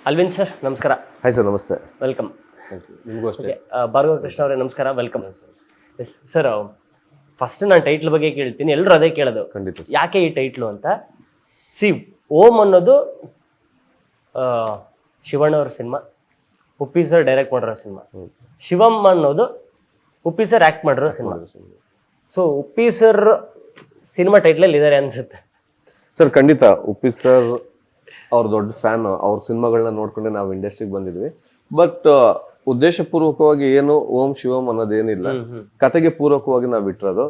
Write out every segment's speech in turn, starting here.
Alvin sir ನಮಸ್ಕಾರ. Hi sir, ನಮಸ್ತೆ. Welcome. ನಿಮಗೂ ಅಷ್ಟೇ. ಭಾರ್ಗವ ಕೃಷ್ಣ ಅವರೇ ನಮಸ್ಕಾರ, ವೆಲ್ಕಮ್. ಎಸ್ ಸರ್, ಫಸ್ಟ್ ನಾನು ಟೈಟ್ಲ್ ಬಗ್ಗೆ ಕೇಳ್ತೀನಿ, ಎಲ್ಲರೂ ಅದೇ ಕೇಳೋದು, ಖಂಡಿತ. ಯಾಕೆ ಈ ಟೈಟ್ಲು ಅಂತ. ಸಿ ಓಂ ಅನ್ನೋದು ಶಿವಣ್ಣವ್ರ ಸಿನಿಮಾ, ಉಪ್ಪಿ ಸರ್ ಡೈರೆಕ್ಟ್ ಮಾಡಿರೋ ಸಿನಿಮಾ. ಶಿವಮ್ ಅನ್ನೋದು ಉಪ್ಪಿ ಸರ್ ಆ್ಯಕ್ಟ್ ಮಾಡಿರೋ cinema. So Uppi sir cinema ಟೈಟ್ಲಲ್ಲಿ ಇದ್ದಾರೆ ಅನ್ಸುತ್ತೆ ಸರ್. ಖಂಡಿತ ಉಪ್ಪಿ ಸರ್ ಅವ್ರ ದೊಡ್ಡ ಫ್ಯಾನ್. ಅವ್ರ ಸಿನಿಮಾಗಳನ್ನ ನೋಡ್ಕೊಂಡೆ ನಾವು ಇಂಡಸ್ಟ್ರಿಗೆ ಬಂದಿದ್ವಿ. ಬಟ್ ಉದ್ದೇಶಪೂರ್ವಕವಾಗಿ ಏನು ಓಂ ಶಿವಮ್ ಅನ್ನೋದೇನಿಲ್ಲ, ಕತೆಗೆ ಪೂರ್ವಕವಾಗಿ ನಾವು ಬಿಟ್ಟಿರೋದು.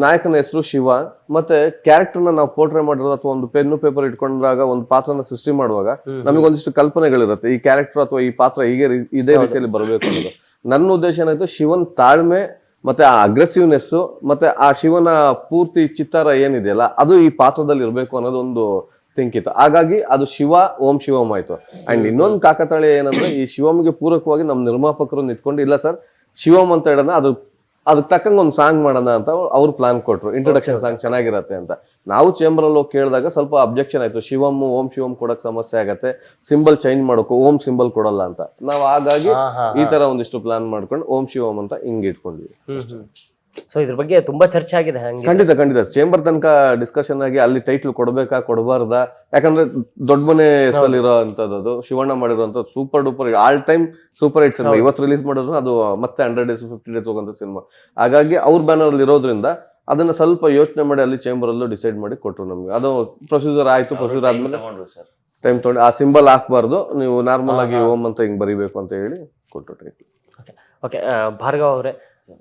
ನಾಯಕನ ಹೆಸರು ಶಿವ, ಮತ್ತೆ ಕ್ಯಾರೆಕ್ಟರ್ನ ನಾವು ಪೋರ್ಟ್ರೇ ಮಾಡಿರೋದು ಅಥವಾ ಒಂದು ಪೆನ್ನು ಪೇಪರ್ ಇಟ್ಕೊಂಡಾಗ ಒಂದು ಪಾತ್ರನ ಸೃಷ್ಟಿ ಮಾಡುವಾಗ ನಮಗೆ ಒಂದಿಷ್ಟು ಕಲ್ಪನೆಗಳಿರುತ್ತೆ, ಈ ಕ್ಯಾರೆಕ್ಟರ್ ಅಥವಾ ಈ ಪಾತ್ರ ಹೀಗೆ ಇದೇ ರೀತಿಯಲ್ಲಿ ಬರಬೇಕು ಅನ್ನೋದು. ನನ್ನ ಉದ್ದೇಶ ಏನಾಯ್ತು, ಶಿವನ್ ತಾಳ್ಮೆ ಮತ್ತೆ ಆ ಅಗ್ರೆಸಿವ್ನೆಸ್ ಮತ್ತೆ ಆ ಶಿವನ ಪೂರ್ತಿ ಚಿತ್ತಾರ ಏನಿದೆಯಲ್ಲ ಅದು ಈ ಪಾತ್ರದಲ್ಲಿ ಇರಬೇಕು ಅನ್ನೋದು ಒಂದು ಥಿಂಕ್ ಇತ್ತು. ಹಾಗಾಗಿ ಅದು ಶಿವ ಓಂ ಶಿವಮ್ ಆಯ್ತು. ಅಂಡ್ ಇನ್ನೊಂದು ಕಾಕತಾಳೆ ಏನಂದ್ರೆ, ಈ ಶಿವಮ್ಗೆ ಪೂರಕವಾಗಿ ನಮ್ಮ ನಿರ್ಮಾಪಕರು ನಿಂತ್ಕೊಂಡು, ಇಲ್ಲ ಸರ್ ಶಿವಮ್ ಅಂತ ಹೇಳೋಣ, ಅದಕ್ಕೆ ತಕ್ಕಂಗೆ ಒಂದು ಸಾಂಗ್ ಮಾಡೋಣ ಅಂತ ಅವ್ರು ಪ್ಲಾನ್ ಕೊಟ್ರು. ಇಂಟ್ರೊಡಕ್ಷನ್ ಸಾಂಗ್ ಚೆನ್ನಾಗಿರತ್ತೆ ಅಂತ. ನಾವು ಚೇಂಬರ್ ಅಲ್ಲಿ ಹೋಗಿ ಕೇಳಿದಾಗ ಸ್ವಲ್ಪ ಅಬ್ಜೆಕ್ಷನ್ ಆಯ್ತು, ಶಿವಮ್ ಓಂ ಶಿವಮ್ ಕೊಡಕ್ ಸಮಸ್ಯೆ ಆಗತ್ತೆ, ಸಿಂಬಲ್ ಚೇಂಜ್ ಮಾಡೋಕು, ಓಂ ಸಿಂಬಲ್ ಕೊಡಲ್ಲ ಅಂತ. ನಾವು ಹಾಗಾಗಿ ಈ ತರ ಒಂದಿಷ್ಟು ಪ್ಲಾನ್ ಮಾಡ್ಕೊಂಡು ಓಂ ಶಿವಮ್ ಅಂತ ಹಿಂಗ್ ಇಟ್ಕೊಂಡ್ವಿ. ಸೊ ಇದ್ರ ಬಗ್ಗೆ ತುಂಬಾ ಚರ್ಚೆ ಆಗಿದೆ. ಖಂಡಿತ ಚೇಂಬರ್ ತನಕ ಡಿಸ್ಕಷನ್ ಆಗಿ ಅಲ್ಲಿ ಟೈಟ್ಲ್ ಕೊಡ್ಬೇಕಾ ಕೊಡಬಾರ್ದಾ, ಯಾಕಂದ್ರೆ ದೊಡ್ಡ ಮನೆ ಹೆಸರಲ್ಲಿರೋ ಅಂತದ್ದು ಶಿವಣ್ಣ ಮಾಡಿರೋಂಥ super duper all time super hit cinema. ಇವತ್ತು ರಿಲೀಸ್ ಮಾಡಿದ್ರು ಅದು ಮತ್ತೆ 100 days 50 days ಹೋಗಂತ ಸಿನಿಮಾ. ಹಾಗಾಗಿ ಅವ್ರ ಬ್ಯಾನರ್ ಅಲ್ಲಿ ಇರೋದ್ರಿಂದ ಅದನ್ನ ಸ್ವಲ್ಪ ಯೋಚನೆ ಮಾಡಿ ಅಲ್ಲಿ ಚೇಂಬರ್ ಅಲ್ಲೂ ಡಿಸೈಡ್ ಮಾಡಿ ಕೊಟ್ರು ನಮ್ಗೆ. ಅದು ಪ್ರೊಸೀಜರ್ ಆಯ್ತು. ಪ್ರೊಸೀಜರ್ ಆದ್ಮೇಲೆ ಟೈಮ್ ತಗೊಂಡು ಆ ಸಿಂಬಲ್ ಹಾಕ್ಬಾರ್ದು, ನೀವು ನಾರ್ಮಲ್ ಆಗಿ ಓಂ ಅಂತ ಹಿಂಗ್ ಬರಿಬೇಕು ಅಂತ ಹೇಳಿ ಕೊಟ್ರು ಟೈಟ್ಲ್. ಓಕೆ, ಭಾರ್ಗವ ಅವರೇ,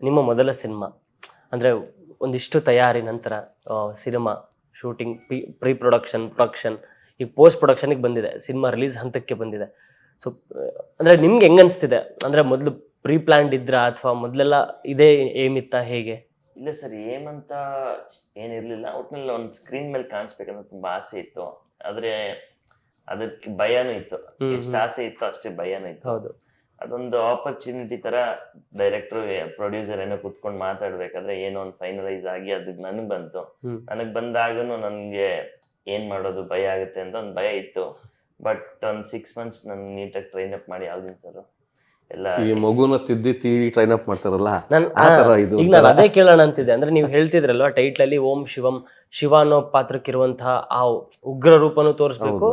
ನಿಮ್ಮ ಮೊದಲ ಸಿನಿಮಾ ಅಂದರೆ ಒಂದಿಷ್ಟು ತಯಾರಿ ನಂತರ ಸಿನಿಮಾ ಶೂಟಿಂಗ್, ಪ್ರೀ ಪ್ರೊಡಕ್ಷನ್, ಈಗ ಪೋಸ್ಟ್ ಪ್ರೊಡಕ್ಷನಿಗೆ ಬಂದಿದೆ, ಸಿನಿಮಾ ರಿಲೀಸ್ ಹಂತಕ್ಕೆ ಬಂದಿದೆ. ಸೊ ಅಂದರೆ ನಿಮ್ಗೆ ಹೆಂಗೆ ಅನಿಸ್ತಿದೆ? ಅಂದರೆ ಮೊದಲು ಪ್ರೀ ಪ್ಲ್ಯಾನ್ಡ್ ಇದ್ರಾ ಅಥವಾ ಮೊದಲೆಲ್ಲ ಇದೇ ಏಮಿತ್ತ, ಹೇಗೆ? ಇಲ್ಲ ಸರ್, ಏಮಂತ ಏನಿರಲಿಲ್ಲ. ಒಟ್ಟಿನಲ್ಲಿ ಒಂದು ಸ್ಕ್ರೀನ್ ಮೇಲೆ ಕಾಣಿಸ್ಬೇಕಂತ ತುಂಬ ಆಸೆ ಇತ್ತು. ಆದರೆ ಅದಕ್ಕೆ ಭಯನೂ ಇತ್ತು. ಎಷ್ಟು ಆಸೆ ಇತ್ತು ಅಷ್ಟೇ ಭಯನೂ ಇತ್ತು. ಹೌದು. ಅದೊಂದು ಆಪರ್ಚುನಿಟಿ ತರ ಡೈರೆಕ್ಟರ್ ಪ್ರೊಡ್ಯೂಸರ್ ಏನೋ ಕುತ್ಕೊಂಡು ಮಾತಾಡ್ಬೇಕಾದ್ರೆ ಏನೋ ಒಂದು ಫೈನಲೈಸ್ ಆಗಿ ಅದಕ್ಕೆ ನನಗೆ ಬಂತು. ನನಗೆ ಬಂದಾಗನು ನನಗೆ ಏನ್ ಮಾಡೋದು ಭಯ ಆಗುತ್ತೆ ಅಂತ ಒಂದು ಭಯ ಇತ್ತು. ಬಟ್ ಒಂದು 6 months ನಾನು ನೀಟಾಗಿ ಟ್ರೈನ್ ಅಪ್ ಮಾಡಿ ಯಾವ್ದಿನ ಸರ್ ಎಲ್ಲ ಈ ಮಗುನ ತಿದ್ದಿ ಟ್ರೈನ್ ಅಪ್ ಮಾಡ್ತಾರಲ್ಲ, ಈಗ ನಾನು ಅದೇ ಕೇಳೋಣ ಅಂತಿದ್ದೆ. ಅಂದ್ರೆ ನೀವು ಹೇಳ್ತಿದ್ರಲ್ವಾ ಟೈಟ್ಲ್ ಅಲ್ಲಿ ಓಂ ಶಿವಂ, ಶಿವ ಅನ್ನೋ ಪಾತ್ರಕ್ಕಿರುವಂತಹ ಆ ಉಗ್ರ ರೂಪನು ತೋರಿಸ್ಬೇಕು,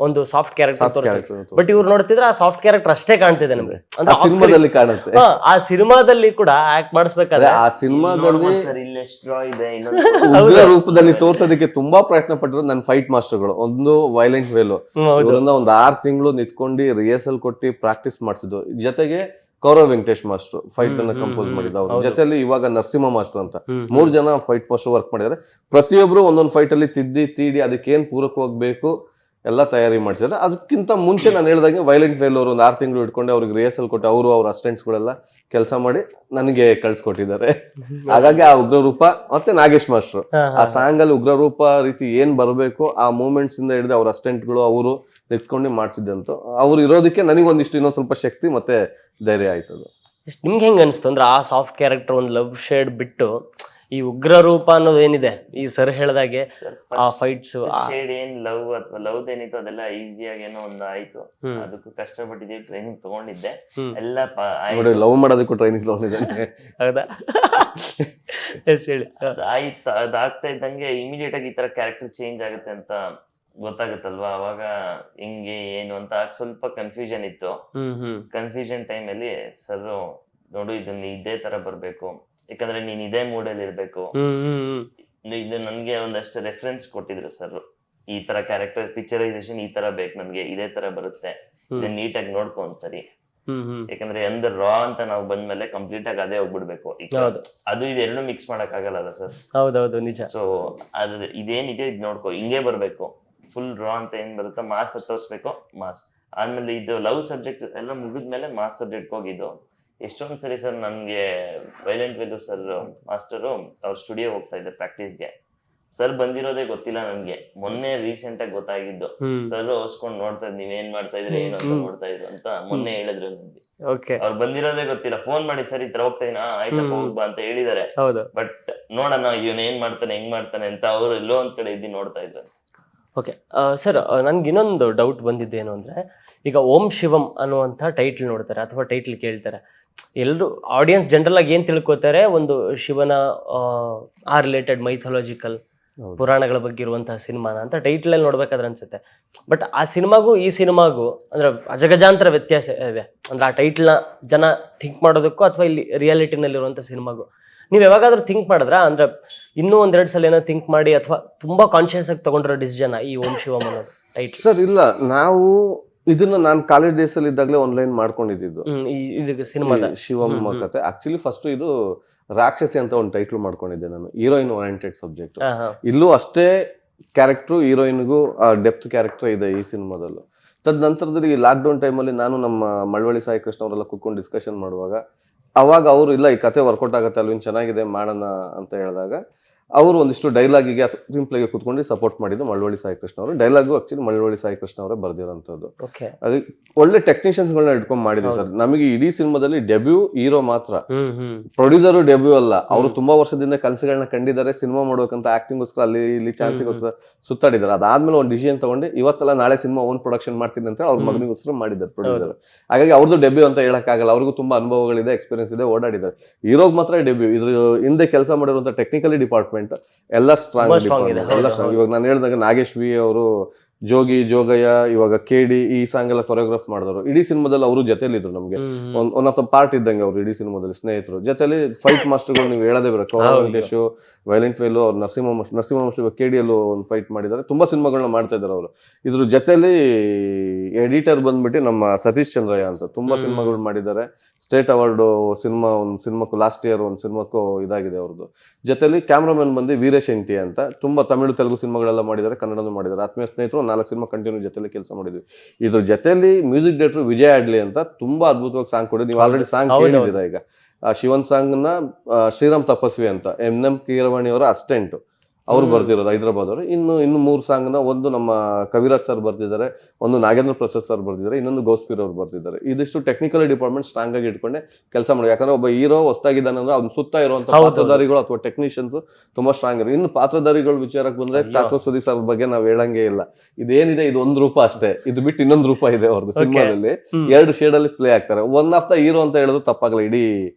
ಒಂದು ಸಾಫ್ಟ್ ಕ್ಯಾರೆಕ್ಟರ್ ತೋರಿಸ್ಬೇಕು. ಬಟ್ ಇವ್ರು ನೋಡ್ತಿದ್ರೆ ಆ ಸಾಫ್ಟ್ ಕ್ಯಾರೆಕ್ಟರ್ ಅಷ್ಟೇ ಕಾಣ್ತಿದೆ ನಮ್ಗೆ. ಸಿನಿಮಾದಲ್ಲಿ ಕಾಣುತ್ತೆ. ಆ ಸಿನಿಮಾದಲ್ಲಿ ಕೂಡ ಆಕ್ಟ್ ಮಾಡಿಸ್ಬೇಕಾದ್ರೆ ಆ ಸಿನಿಮಾದಲ್ಲಿ ಸರ್ ಇಲ್ಲೆಷ್ಟು ಡ್ರಾ ಇದೆ, ಉಗ್ರ ರೂಪದಲ್ಲಿ ತೋರ್ಸೋದಕ್ಕೆ ತುಂಬಾ ಪ್ರಯತ್ನ ಪಟ್ಟಿರೋದು ನನ್ನ ಫೈಟ್ ಮಾಸ್ಟರ್ಗಳು. ಒಂದು ವೈಲೆಂಟ್ ವೇಲು ಇವರನ್ನ ಒಂದು 6 ತಿಂಗಳು ನಿಂತ್ಕೊಂಡು ರಿಹರ್ಸಲ್ ಕೊಟ್ಟು ಪ್ರಾಕ್ಟೀಸ್ ಮಾಡಿಸಿದ್ದು. ಜೊತೆಗೆ ಕೌರವ್ ವೆಂಕಟೇಶ್ ಮಾಸ್ಟರ್ ಫೈಟ್ ಅನ್ನ ಕಂಪೋಸ್ ಮಾಡಿದ ಅವ್ರ ಜೊತೆಲಿ ಇವಾಗ ನರಸಿಂಹ ಮಾಸ್ಟರ್ ಅಂತ 3 ಜನ ಫೈಟ್ ಮಾಸ್ಟರ್ ವರ್ಕ್ ಮಾಡಿದ್ದಾರೆ. ಪ್ರತಿಯೊಬ್ರು ಒಂದೊಂದು ಫೈಟ್ ಅಲ್ಲಿ ತೀಡಿ ಅದಕ್ಕೆ ಏನ್ ಪೂರಕವಾಗಿ ಬೇಕು ಎಲ್ಲ ತಯಾರಿ ಮಾಡಿಸಿದ್ರೆ. ಅದಕ್ಕಿಂತ ಮುಂಚೆ ನಾನು ಹೇಳ್ದಂಗೆ ವೈಲೆಂಟ್ ವೇಲ್ ಅವರು ಒಂದು 6 ತಿಂಗಳು ಇಟ್ಕೊಂಡು ಅವ್ರಿಗೆ ರಿಹರ್ಸಲ್ ಕೊಟ್ಟು ಅವ್ರ ಅಸಿಸ್ಟೆಂಟ್ಸ್ಗಳೆಲ್ಲ ಕೆಲಸ ಮಾಡಿ ನನಗೆ ಕಳ್ಸಿಕೊಟ್ಟಿದ್ದಾರೆ. ಹಾಗಾಗಿ ಆ ಉಗ್ರ ರೂಪ ಮತ್ತೆ ನಾಗೇಶ್ ಮಾಸ್ಟರ್ ಆ ಸಾಂಗ್ ಅಲ್ಲಿ ಉಗ್ರ ರೂಪ ರೀತಿ ಏನ್ ಬರಬೇಕು ಆ ಮೂಮೆಂಟ್ಸ್ ಇಂದ ಹಿಡಿದು ಅವ್ರ ಅಸಿಸ್ಟೆಂಟ್ಗಳು ಅವರು ನಿಂತ್ಕೊಂಡು ಮಾಡ್ಸಿದ್ದಂತೂ ಅವ್ರು ಇರೋದಕ್ಕೆ ನನಗೊಂದಿಷ್ಟು ಇನ್ನೊಂದು ಸ್ವಲ್ಪ ಶಕ್ತಿ ಮತ್ತೆ ಧೈರ್ಯ ಆಯ್ತದು. ನಿಮ್ಗೆ ಹೆಂಗ್ ಅನಿಸ್ತು ಅಂದ್ರೆ ಆ ಸಾಫ್ಟ್ ಕ್ಯಾರೆಕ್ಟರ್ ಒಂದು ಲವ್ ಶೇಡ್ ಬಿಟ್ಟು ಈ ಉಗ್ರ ರೂಪ ಅನ್ನೋದು ಏನಿದೆ, ಈ ಸರ್ ಹೇಳ್ದಾಗೆ ಆ ಫೈಟ್ಸ್ ಶೇಡ್ ಏನ್ ಲವ್ ಅಥವಾ ಲವ್ ಏನಿತ್ತು ಅದೆಲ್ಲ ಈಸಿಯಾಗಿ ಏನೋ ಒಂದು ಆಯ್ತು. ಅದಕ್ಕೂ ಕಷ್ಟಪಟ್ಟಿದ್ದೀವಿ, ಟ್ರೈನಿಂಗ್ ತಗೊಂಡಿದ್ದೆ ಎಲ್ಲ. ಲವ್ ಮಾಡೋದಕ್ಕೂ ಟ್ರೈನಿಂಗ್ ತಗೊಂಡಿದ್ದೆ. ಹೌದಾ? ಎಸ್ ಹೇಳಿ. ಆಯ್ತು, ಅದಾಗ್ತಾ ಇದ್ದಂಗೆ ಇಮಿಡಿಯೇಟ್ ಆಗಿ ಈ ತರ ಕ್ಯಾರೆಕ್ಟರ್ ಚೇಂಜ್ ಆಗುತ್ತೆ ಅಂತ ಗೊತ್ತಾಗುತ್ತಲ್ವಾ, ಅವಾಗ ಹಿಂಗೆ ಏನು ಅಂತ ಸ್ವಲ್ಪ ಕನ್ಫ್ಯೂಷನ್ ಇತ್ತು. ಕನ್ಫ್ಯೂಷನ್ ಟೈಮ್ ಅಲ್ಲಿ ಸರ್ ನೋಡು ಇದನ್ನ ಇದೇ ತರ ಬರ್ಬೇಕು, ಯಾಕಂದ್ರೆ ನೀನ್ ಇದೇ ಮೂಡಲ್ಲಿ ಇರ್ಬೇಕು. ಇದು ನನ್ಗೆ ಒಂದಷ್ಟು ರೆಫರೆನ್ಸ್ ಕೊಟ್ಟಿದ್ರು ಸರ್, ಈ ತರ ಕ್ಯಾರೆಕ್ಟರ್ ಪಿಕ್ಚರೈಸೇಷನ್ ಈ ತರ ಬೇಕು ನನ್ಗೆ, ಇದೇ ತರ ಬರುತ್ತೆ, ಇದನ್ನ ನೀಟಾಗಿ ನೋಡ್ಕೊ ಒಂದ್ಸರಿ. ಯಾಕಂದ್ರೆ ಎಂದ್ರ ರಾ ಅಂತ ನಾವು ಬಂದ್ಮೇಲೆ ಕಂಪ್ಲೀಟ್ ಆಗಿ ಅದೇ ಹೋಗ್ಬಿಡ್ಬೇಕು. ಅದು ಇದೆರಡು ಮಿಕ್ಸ್ ಮಾಡಕ್ ಆಗಲ್ಲ ಸರ್. ಹೌದೌದು, ನಿಜ. ಸೊ ಅದು ಇದೇನಿದೆ ಇದ್ ನೋಡ್ಕೊ, ಹಿಂಗೇ ಬರ್ಬೇಕು. ಫುಲ್ ರಾ ಅಂತ ಏನ್ ಬರುತ್ತೋ ಮಾಸ್ ತೋರಿಸ್ಬೇಕು, ಮಾಸ್ ಆದ್ಮೇಲೆ ಇದು ಲವ್ ಸಬ್ಜೆಕ್ಟ್ ಎಲ್ಲ ಮುಗಿದ್ಮೇಲೆ ಮಾಸ್ ಸಬ್ಜೆಕ್ಟ್ ಹೋಗಿದ್ದು. ಎಷ್ಟೊಂದ್ ಸರಿ ಸರ್ ನನ್ಗೆ ವೈಲೆಂಟ್ ವೇಲು ಸರ್ ಮಾಸ್ಟರು ಅವ್ರ ಸ್ಟುಡಿಯೋ ಹೋಗ್ತಾ ಇದ್ದೆ ಪ್ರಾಕ್ಟೀಸ್ಗೆ. ಸರ್ ಬಂದಿರೋದೇ ಗೊತ್ತಿಲ್ಲ ನನ್ಗೆ, ಮೊನ್ನೆ ರೀಸೆಂಟ್ ಆಗಿ ಗೊತ್ತಾಗಿದ್ದು. ಸರ್ ಹೊಸ್ಕೊಂಡ್ ನೋಡ್ತಾ ಇದ್ ನೀವೇನ್ ಮಾಡ್ತಾ ಇದ್ರಿ ಏನು ಅಂತ ನೋಡ್ತಾ ಇದ್ರು ಅಂತ ಮೊನ್ನೆ ಹೇಳಿದ್ರು ನನ್ಗೆ. ಅವ್ರು ಬಂದಿರೋದೇ ಗೊತ್ತಿಲ್ಲ, ಫೋನ್ ಮಾಡಿ ಸರ್ ಈ ತರ ಹೋಗ್ತಾ ಇದೀನಿ, ಆಯ್ತಪ್ಪ ಹೋಗ್ಬಾ ಅಂತ ಹೇಳಿದಾರೆ. ಬಟ್ ನೋಡೋಣ ಇವನ್ ಏನ್ ಮಾಡ್ತಾನೆ ಹೆಂಗ್ ಮಾಡ್ತಾನೆ ಅಂತ ಅವ್ರು ಎಲ್ಲೋ ಒಂದ್ ಕಡೆ ಇದ್ದು ನೋಡ್ತಾ ಇದ್ರು. ಓಕೆ ಸರ್, ನನ್ಗೆ ಇನ್ನೊಂದು ಡೌಟ್ ಬಂದಿದ್ದೇನು ಅಂದರೆ, ಈಗ ಓಂ ಶಿವಂ ಅನ್ನುವಂಥ ಟೈಟ್ಲ್ ನೋಡ್ತಾರೆ ಅಥವಾ ಟೈಟ್ಲ್ ಕೇಳ್ತಾರೆ, ಎಲ್ಲರೂ ಆಡಿಯನ್ಸ್ ಜನರಲ್ ಆಗಿ ಏನು ತಿಳ್ಕೊತಾರೆ, ಒಂದು ಶಿವನ ಆ ರಿಲೇಟೆಡ್ ಮೈಥಾಲಜಿಕಲ್ ಪುರಾಣಗಳ ಬಗ್ಗೆ ಇರುವಂತಹ ಸಿನಿಮಾನ ಅಂತ ಟೈಟ್ಲಲ್ಲಿ ನೋಡ್ಬೇಕಾದ್ರೆ ಅನ್ಸುತ್ತೆ. ಬಟ್ ಆ ಸಿನಿಮಾಗೂ ಈ ಸಿನಿಮಾಗೂ ಅಂದ್ರೆ ಅಜಗಜಾಂತರ ವ್ಯತ್ಯಾಸ ಇದೆ. ಅಂದ್ರೆ ಆ ಟೈಟ್ಲ್ನ ಜನ ಥಿಂಕ್ ಮಾಡೋದಕ್ಕೂ ಅಥವಾ ಇಲ್ಲಿ ರಿಯಾಲಿಟಿನಲ್ಲಿರುವಂಥ ಸಿನಿಮಾಗೂ ನೀವು ಯಾವಾಗಾದ್ರೂ ಥಿಂಕ್ ಮಾಡಿದ್ರಾ? ಅಂದ್ರೆ ಇನ್ನೂ ಒಂದೆರಡು ಸಲ ಏನೋ ಥಿಂಕ್ ಮಾಡಿ ಅಥವಾ ತುಂಬಾ ಕಾನ್ಶಿಯಸ್ ಆಗಿ ತಗೊಂಡಿರೋ ಡಿಸಿಷನ್ ಈ ಓಂ ಶಿವಂ ಅನ್ನೋದು ಟೈಟ್ಲ್? ಸರ್ ಇಲ್ಲ, ನಾವು ಇದನ್ನ ನಾನು ಕಾಲೇಜ್ ಡೇಸ್ ಅಲ್ಲಿ ಇದ್ದಾಗಲೇ ಆನ್ಲೈನ್ ಮಾಡ್ಕೊಂಡಿದ್ದು. ಇದು ಸಿನಿಮಾದ ಶಿವಂ ಕತೆ ಆಕ್ಚುಲಿ ಫಸ್ಟ್ ಇದು ರಾಕ್ಷಸಿ ಅಂತ ಒಂದು ಟೈಟ್ಲ್ ಮಾಡ್ಕೊಂಡಿದ್ದೆ ನಾನು, ಹೀರೋಯಿನ್ ಓರಿಯೆಂಟೆಡ್ ಸಬ್ಜೆಕ್ಟ್. ಇಲ್ಲೂ ಅಷ್ಟೇ ಕ್ಯಾರೆಕ್ಟ್ರು, ಹೀರೋಯಿನ್ಗೂ ಡೆಪ್ತ್ ಕ್ಯಾರೆಕ್ಟರ್ ಇದೆ ಈ ಸಿನಿಮಾದಲ್ಲೂ. ತದನಂತರದಲ್ಲಿ ಈ ಲಾಕ್ಡೌನ್ ಟೈಮಲ್ಲಿ ನಾನು ನಮ್ಮ ಮಳವಳ್ಳಿ ಸಾಯಿ ಕೃಷ್ಣ ಅವರೆಲ್ಲ ಕೂತ್ಕೊಂಡು ಡಿಸ್ಕಷನ್ ಮಾಡುವಾಗ ಅವಾಗ ಅವರು ಇಲ್ಲ ಈ ಕತೆ ವರ್ಕೌಟ್ ಆಗುತ್ತೆ ಅಲ್ವೇನು, ಚೆನ್ನಾಗಿದೆ ಮಾಡೋಣ ಅಂತ ಹೇಳಿದಾಗ ಅವರು ಒಂದಿಷ್ಟು ಡೈಲಾಗಿಗೆ ಸಿಂಪ್ಲಿಗೆ ಕೂತ್ಕೊಂಡು ಸಪೋರ್ಟ್ ಮಾಡಿದ್ದು ಮಳವಳ್ಳಿ ಸಾಯಿ ಕೃಷ್ಣ ಅವರು. ಡೈಲಾಗು ಆಕ್ಚುಲಿ ಮಳವಳ್ಳಿ ಸಾಯಿ ಕೃಷ್ಣ ಅವರೇ ಬರ್ದಿರೋಂಥದ್ದು. ಅದು ಒಳ್ಳೆ ಟೆಕ್ನಿಷಿಯನ್ಸ್ಗಳನ್ನ ಇಟ್ಕೊಂಡು ಮಾಡಿದ್ವಿ ಸರ್. ನಮಗೆ ಇಡೀ ಸಿನಿಮಾದಲ್ಲಿ ಡೆಬ್ಯೂ ಹೀರೋ ಮಾತ್ರ, ಪ್ರೊಡ್ಯೂಸರು ಡೆಬ್ಯೂ ಅಲ್ಲ. ಅವರು ತುಂಬಾ ವರ್ಷದಿಂದ ಕನಸುಗಳನ್ನ ಕಂಡಿದ್ದಾರೆ, ಸಿನಿಮಾ ಮಾಡ್ಬೇಕಂತ ಆಕ್ಟಿಂಗ್ಗೋಸ್ಕರ ಅಲ್ಲಿ ಇಲ್ಲಿ ಚಾನ್ಸಿಗೋಸ್ಕರ ಸುತ್ತಾಡಿದ್ದಾರೆ. ಅದಾದ್ಮೇಲೆ ಒಂದು ಡಿಸಿಷನ್ ತಗೊಂಡು ಇವತ್ತೆಲ್ಲ ನಾಳೆ ಸಿನಿಮಾ ಓನ್ ಪ್ರೊಡಕ್ಷನ್ ಮಾಡ್ತೀನಿ ಅಂತ ಅವ್ರ ಮಗನಿಗೋಸ್ಕರ ಮಾಡಿದ್ದಾರೆ ಪ್ರೊಡ್ಯೂಸರ್. ಹಾಗಾಗಿ ಅವ್ರದ್ದು ಡೆಬ್ಯೂ ಅಂತ ಹೇಳಕ್ಕಾಗಲ್ಲ, ಅವ್ರಿಗೂ ತುಂಬಾ ಅನುಭವಗಳಿದೆ, ಎಕ್ಸ್ಪೀರಿಯನ್ಸ್ ಇದೆ, ಓಡಾಡಿದ್ದಾರೆ. ಹೀರೋಗ್ ಮಾತ್ರ ಡೆಬ್ಯೂ. ಇದ್ರ ಹಿಂದೆ ಕೆಲಸ ಮಾಡಿರುವಂತ ಟೆಕ್ನಿಕಲಿ ಡಿಪಾರ್ಟ್ಮೆಂಟ್ ಎಲ್ಲ ಸ್ಟ್ರಾಂಗ್ ಇದೆ, ಎಲ್ಲ ಸ್ಟ್ರಾಂಗ್. ಇವಾಗ ನಾನು ಹೇಳಿದಾಗ ನಾಗೇಶ್ ವಿ ಅವರು ಜೋಗಿ ಜೋಗಯ್ಯ, ಇವಾಗ KD ಈ ಸಾಂಗ್ ಎಲ್ಲ ಕೊರಿಯೋಗ್ರಾಫ್ ಮಾಡಿದವರು. ಇಡೀ ಸಿನಿಮಾದಲ್ಲಿ ಅವರು ಜೊತೆಲಿ ಇದ್ರು, ನಮ್ಗೆ ಒನ್ ಆಫ್ ದ ಪಾರ್ಟ್ ಇದ್ದಂಗೆ ಅವರು ಇಡೀ ಸಿನಿಮಾದಲ್ಲಿ ಸ್ನೇಹಿತರು. ಜೊತೆಲಿ ಫೈಟ್ ಮಾಸ್ಟರ್ಗಳು ನೀವು ಹೇಳೋದೇ ಬೇರೆ, ವೆಂಕಟೇಶ್, ವೈಲೆಂಟ್ ಫೈಲು, ಅವ್ರು ನರಸಿಂಹ KD ಯಲ್ಲೂ ಒಂದು ಫೈಟ್ ಮಾಡಿದ್ದಾರೆ. ತುಂಬಾ ಸಿನಿಮಾಗಳನ್ನ ಮಾಡ್ತಾ ಇದ್ದಾರೆ ಅವರು. ಇದ್ರ ಜೊತೆಲಿ ಎಡಿಟರ್ ಬಂದ್ಬಿಟ್ಟು ನಮ್ಮ ಸತೀಶ್ ಚಂದ್ರಯ್ಯ ಅಂತ ತುಂಬಾ ಸಿನಿಮಾಗಳು ಮಾಡಿದ್ದಾರೆ. ಸ್ಟೇಟ್ ಅವಾರ್ಡ್ ಸಿನಿಮಾ ಒಂದು ಸಿನಿಮಾಕ್ಕೂ ಲಾಸ್ಟ್ ಇಯರ್ ಒಂದು ಸಿನಿಮಾಕ್ಕೂ ಇದಾಗಿದೆ ಅವ್ರದ್ದು. ಜೊತೆಲಿ ಕ್ಯಾಮ್ರಾಮನ್ ಬಂದು ವೀರೇಶ್ ಎಂಟಿ ಅಂತ ತುಂಬಾ ತಮಿಳು ತೆಲುಗು ಸಿನಿಮಾಗಳೆಲ್ಲ ಮಾಡಿದ್ದಾರೆ, ಕನ್ನಡನೂ ಮಾಡಿದ್ದಾರೆ. ಆತ್ಮೀಯ ಸ್ನೇಹಿತರು, 4 ಸಿನಿಮಾ ಕಂಟಿನ್ಯೂ ಜೊತೆಲಿ ಕೆಲಸ ಮಾಡಿದ್ವಿ. ಇದ್ರ ಜೊತೆಲಿ ಮ್ಯೂಸಿಕ್ ಡೈರೆಕ್ಟರ್ ವಿಜಯ್ ಅಡ್ಲಿ ಅಂತ ತುಂಬಾ ಅದ್ಭುತವಾಗಿ ಸಾಂಗ್ ಕೊಡಿ. ನೀವು ಆಲ್ರೆಡಿ ಸಾಂಗ್ ಕೇಳಿದ್ದೀರಾ. ಈಗ ಆ ಶಿವನ್ ಸಾಂಗ್ ನ ಶ್ರೀರಾಮ್ ತಪಸ್ವಿ ಅಂತ NM ಕೀರವಾಣಿ ಅವರ ಅಸಿಸ್ಟೆಂಟ್ ಅವ್ರು ಬರ್ದಿರೋದು, ಹೈದರಾಬಾದ್ ಅವರು. ಇನ್ನು 3 ಸಾಂಗ್ ನ ಒಂದು ನಮ್ಮ ಕವಿರಾಜ್ ಸರ್ ಬರ್ದಿದ್ದಾರೆ, ಒಂದು ನಾಗೇಂದ್ರ ಪ್ರಸಾದ್ ಸರ್ ಬರ್ದಿದ್ದಾರೆ, ಇನ್ನೊಂದು ಗೌಸ್ಪೀರ್ ಅವ್ರು ಬರ್ದಿದ್ದಾರೆ. ಇದಿಷ್ಟು ಟೆಕ್ನಿಕಲ್ ಡಿಪಾರ್ಟ್ಮೆಂಟ್ ಸ್ಟ್ರಾಂಗ್ ಆಗಿ ಇಟ್ಕೊಂಡೆ ಕೆಲಸ ಮಾಡಿ. ಯಾಕಂದ್ರೆ ಒಬ್ಬ ಹೀರೋ ಹೊಸದಾಗಿದ್ದಾನಂದ್ರೆ ಅವ್ನ ಸುತ್ತ ಇರುವಂತ ಪಾತ್ರಧಾರಿಗಳು ಅಥವಾ ಟೆಕ್ನಿಷಿಯನ್ಸ್ ತುಂಬಾ ಸ್ಟ್ರಾಂಗ್ ಇರೋ. ಇನ್ನು ಪಾತ್ರಧಾರಿಗಳ ವಿಚಾರಕ್ಕೆ ಬಂದ್ರೆ ಕಾಕ್ರೋಚ್ ಸುದೀಪ್ ಸರ್ ಬಗ್ಗೆ ನಾವ್ ಹೇಳಂಗೆ ಇಲ್ಲ. ಇದೇನಿದೆ ಇದು ಒಂದು ರೂಪ ಅಷ್ಟೇ, ಇದು ಬಿಟ್ಟು ಇನ್ನೊಂದು ರೂಪ ಇದೆ ಅವ್ರದ್ದು. ಸಿನಿಮಾದಲ್ಲಿ 2 ಶೇಡ್ ಅಲ್ಲಿ ಪ್ಲೇ ಆಗ್ತಾರೆ. ಒನ್ ಆಫ್ ದ ಹೀರೋ ಅಂತ ಹೇಳಿದ್ರು ತಪ್ಪಾಗಲ್ಲ ಇಡೀ